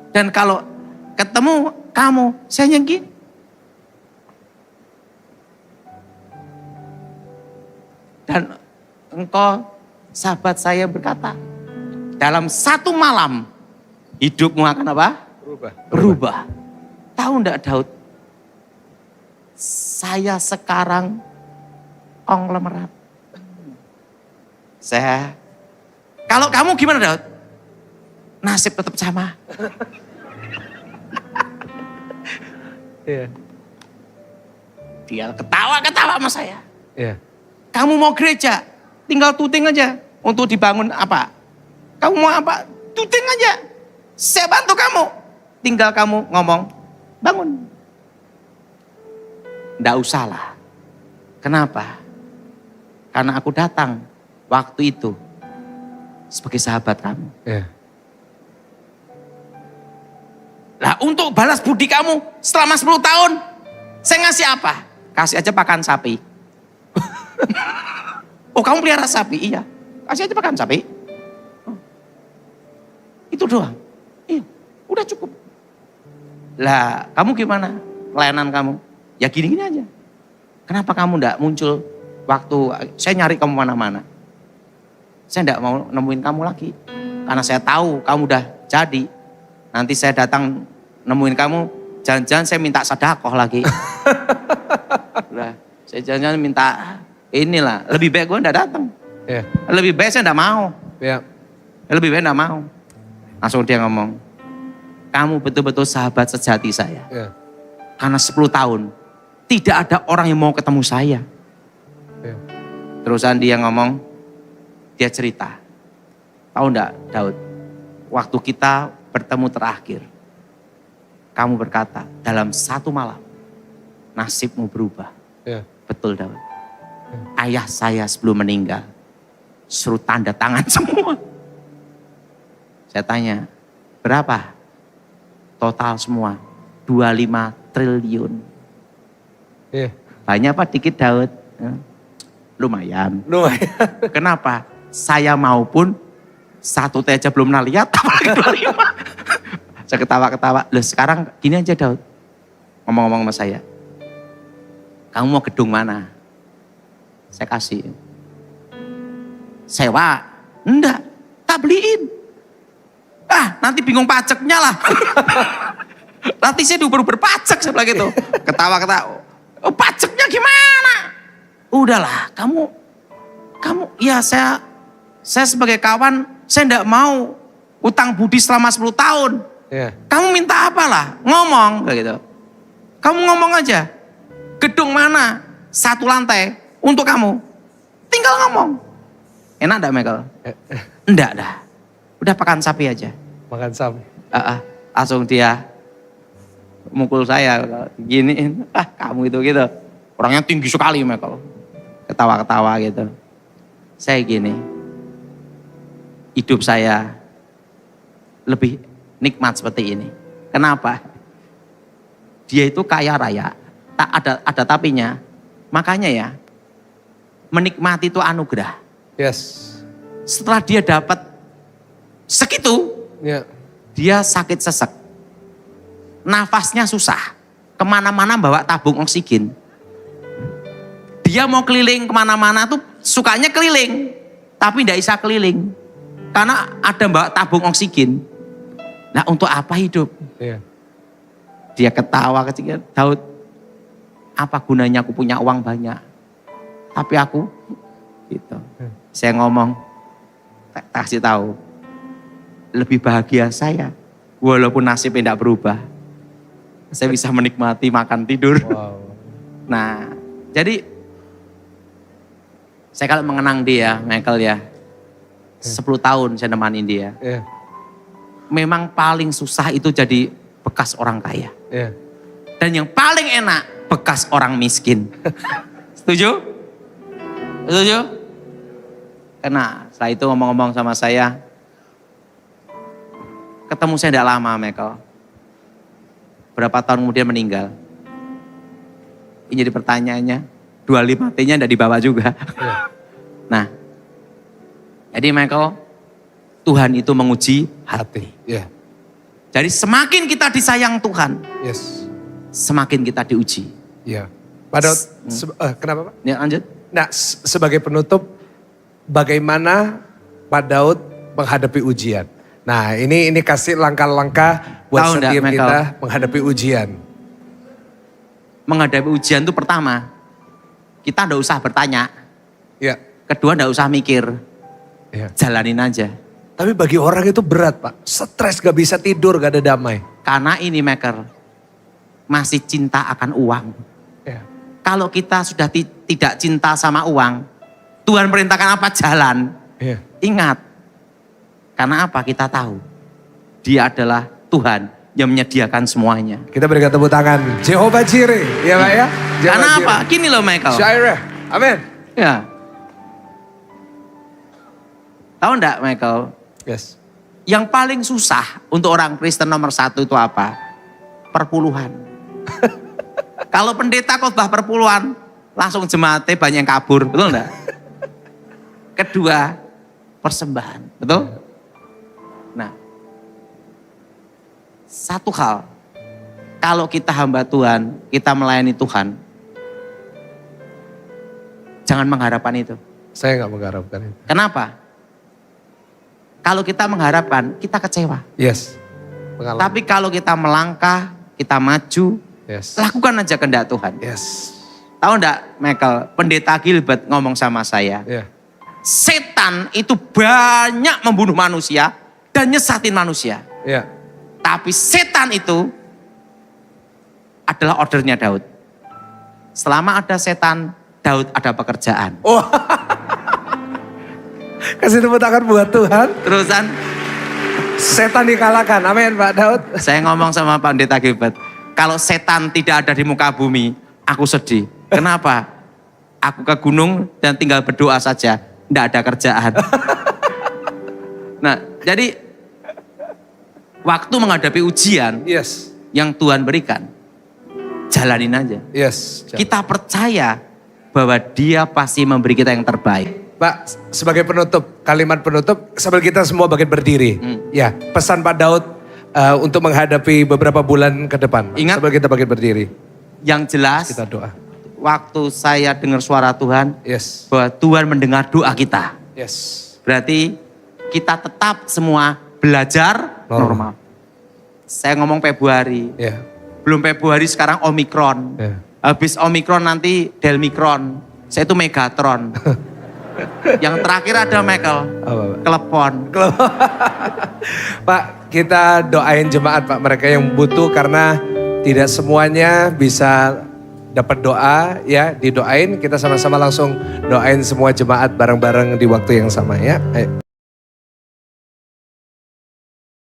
Speaker 2: Dan kalau ketemu kamu, saya nyengkin. Dan engkau sahabat saya berkata, dalam satu malam hidupmu akan apa? Berubah. Tahu enggak Daud? Saya sekarang konglomerat. Kalau kamu gimana Daud? Nasib tetap sama.
Speaker 1: Iya.
Speaker 2: Dia ketawa-ketawa sama saya.
Speaker 1: Iya.
Speaker 2: Kamu mau gereja, tinggal tuting aja untuk dibangun apa. Kamu mau apa? Tuting aja. Saya bantu kamu. Tinggal kamu ngomong, bangun. Nggak usah lah. Kenapa? Karena aku datang waktu itu sebagai sahabat kamu.
Speaker 1: Iya.
Speaker 2: Lah untuk balas budi kamu selama 10 tahun, saya ngasih apa? Kasih aja pakan sapi. Oh kamu pelihara sapi? Iya. Kasih aja pakan sapi. Itu doang. Iya, udah cukup. Lah kamu gimana pelayanan kamu? Ya gini-gini aja. Kenapa kamu enggak muncul waktu saya nyari kamu mana-mana? Saya enggak mau nemuin kamu lagi. Karena saya tahu kamu udah jadi. Nanti saya datang nemuin kamu, jangan-jangan saya minta sedekah lagi. Lah, saya jangan-jangan minta inilah. Lebih baik gue enggak datang.
Speaker 1: Iya.
Speaker 2: Lebih baik saya enggak mau.
Speaker 1: Iya.
Speaker 2: Lebih baik enggak mau. Langsung dia ngomong, kamu betul-betul sahabat sejati saya.
Speaker 1: Iya.
Speaker 2: Karena 10 tahun, tidak ada orang yang mau ketemu saya.
Speaker 1: Iya.
Speaker 2: Terusan dia ngomong, dia cerita. Tahu enggak Daud, waktu kita bertemu terakhir, kamu berkata dalam satu malam, nasibmu berubah.
Speaker 1: Iya.
Speaker 2: Betul Daud. Ayah saya sebelum meninggal, suruh tanda tangan semua. Saya tanya, berapa? Total semua, 25 triliun.
Speaker 1: Iya.
Speaker 2: Banyak apa dikit Daud? Lumayan. Kenapa? Saya maupun satu teh aja belum pernah lihat, apalagi 25. Saya ketawa-ketawa. Loh sekarang gini aja Daud. Ngomong-ngomong sama saya. Kamu mau gedung mana? Saya kasih. Sewa? Enggak, tak beliin. Nanti bingung pajaknya lah. Nanti saya diuber-uber pajak sebelah gitu. Ketawa-ketawa. Oh, pajaknya gimana? Udahlah, kamu ya saya sebagai kawan, saya enggak mau utang budi selama 10 tahun.
Speaker 1: Iya.
Speaker 2: Kamu minta apa lah? Ngomong kayak gitu. Kamu ngomong aja. Gedung mana? 1 lantai untuk kamu. Tinggal ngomong. Enak enggak Michael? Enggak dah. Udah pakan sapi aja.
Speaker 1: Makan sapi.
Speaker 2: Langsung dia mukul saya giniin. Kamu itu gitu. Orangnya tinggi sekali Michael. Ketawa-ketawa gitu. Saya gini. Hidup saya lebih nikmat seperti ini. Kenapa? Dia itu kaya raya. Tak ada tapinya. Makanya ya, menikmati itu anugerah.
Speaker 1: Yes.
Speaker 2: setelah dia dapat segitu,
Speaker 1: Ya.
Speaker 2: dia sakit sesek. Nafasnya susah. Kemana-mana bawa tabung oksigen. Dia mau keliling kemana-mana tuh sukanya keliling. Tapi tidak bisa keliling. Karena ada bawa tabung oksigen. Nah untuk apa hidup?
Speaker 1: Ya.
Speaker 2: Dia ketawa ketika Daud, apa gunanya aku punya uang banyak? Tapi aku, gitu. Saya ngomong, kasih tahu, lebih bahagia saya, walaupun nasibnya tidak berubah. Saya bisa menikmati makan tidur.
Speaker 1: Wow.
Speaker 2: Nah, jadi saya kalau mengenang dia, Michael ya, 10 tahun saya nemani dia.
Speaker 1: Ya.
Speaker 2: Memang paling susah itu jadi bekas orang kaya.
Speaker 1: Ya.
Speaker 2: Dan yang paling enak, bekas orang miskin. Setuju? Setuju? Karena setelah itu ngomong-ngomong sama saya, ketemu saya tidak lama, Michael. Berapa tahun kemudian meninggal. Ini jadi pertanyaannya, 25 T-nya tidak dibawa juga.
Speaker 1: Ya.
Speaker 2: Nah, jadi Michael, Tuhan itu menguji hati.
Speaker 1: Ya.
Speaker 2: Jadi semakin kita disayang Tuhan,
Speaker 1: Yes.
Speaker 2: semakin kita diuji.
Speaker 1: Ya. Pak Daud, kenapa Pak?
Speaker 2: Ya, lanjut.
Speaker 1: Nah, sebagai penutup, bagaimana Pak Daud menghadapi ujian? Nah, ini kasih langkah-langkah buat
Speaker 2: Tahu nggak,
Speaker 1: setiap
Speaker 2: Michael?
Speaker 1: kita menghadapi ujian.
Speaker 2: Menghadapi ujian itu pertama, kita tidak usah bertanya.
Speaker 1: Ya.
Speaker 2: Kedua, tidak usah mikir.
Speaker 1: Ya.
Speaker 2: Jalanin aja.
Speaker 1: Tapi bagi orang itu berat Pak. Stres, gak bisa tidur, gak ada damai.
Speaker 2: Karena ini maker, masih cinta akan uang.
Speaker 1: Ya.
Speaker 2: Kalau kita sudah tidak cinta sama uang, Tuhan perintahkan apa? Jalan.
Speaker 1: Ya.
Speaker 2: Ingat, karena apa? Kita tahu, Dia adalah Tuhan yang menyediakan semuanya.
Speaker 1: Kita berikan tepuk tangan. Jehovah Jireh, ya Pak ya? Jehovah
Speaker 2: Karena
Speaker 1: Jireh.
Speaker 2: apa? Gini loh Michael.
Speaker 1: Jireh. Amin.
Speaker 2: Ya. Tahu enggak Michael?
Speaker 1: Yes.
Speaker 2: Yang paling susah untuk orang Kristen nomor 1 itu apa? Perpuluhan. Kalau pendeta khotbah perpuluhan, langsung jemaatnya banyak yang kabur, betul enggak? Kedua, persembahan, betul? Nah, satu hal, kalau kita hamba Tuhan, kita melayani Tuhan, jangan mengharapkan itu.
Speaker 1: Saya gak mengharapkan itu.
Speaker 2: Kenapa? Kalau kita mengharapkan, kita kecewa.
Speaker 1: Yes. Pengalaman.
Speaker 2: Tapi kalau kita melangkah, kita maju,
Speaker 1: Yes.
Speaker 2: lakukan aja kehendak Tuhan.
Speaker 1: Yes.
Speaker 2: Tahu enggak Michael, pendeta Gilbert ngomong sama saya,
Speaker 1: Ya.
Speaker 2: setan itu banyak membunuh manusia dan nyesatin manusia.
Speaker 1: Ya.
Speaker 2: Tapi setan itu adalah ordernya Daud. Selama ada setan, Daud ada pekerjaan.
Speaker 1: Oh. Kasih tepuk tangan buat Tuhan.
Speaker 2: Terusan
Speaker 1: Setan dikalahkan. Amin Pak Daud.
Speaker 2: saya ngomong sama Pak Pendeta Gilbert, kalau setan tidak ada di muka bumi, aku sedih. Kenapa? Aku ke gunung dan tinggal berdoa saja, tidak ada kerjaan. Nah, jadi waktu menghadapi ujian
Speaker 1: Yes.
Speaker 2: yang Tuhan berikan, jalanin aja.
Speaker 1: Yes.
Speaker 2: Kita percaya bahwa Dia pasti memberi kita yang terbaik.
Speaker 1: Pak, sebagai penutup, kalimat penutup, sambil kita semua bagian berdiri. Ya, pesan Pak Daud untuk menghadapi beberapa bulan ke depan. Pak.
Speaker 2: Ingat.
Speaker 1: Sambil kita bagian berdiri.
Speaker 2: Yang jelas,
Speaker 1: Kita doa.
Speaker 2: waktu saya dengar suara Tuhan,
Speaker 1: Yes.
Speaker 2: bahwa Tuhan mendengar doa kita.
Speaker 1: Yes.
Speaker 2: Berarti kita tetap semua belajar normal. Saya ngomong Februari,
Speaker 1: Ya.
Speaker 2: belum Februari sekarang Omikron.
Speaker 1: Ya.
Speaker 2: Habis Omikron nanti Delmikron. Saya itu Megatron. Yang terakhir ada Michael,
Speaker 1: Apa, Pak?
Speaker 2: Klepon.
Speaker 1: Pak, kita doain jemaat Pak, mereka yang butuh karena tidak semuanya bisa dapat doa ya, didoain. Kita sama-sama langsung doain semua jemaat bareng-bareng di waktu yang sama ya. Ayo.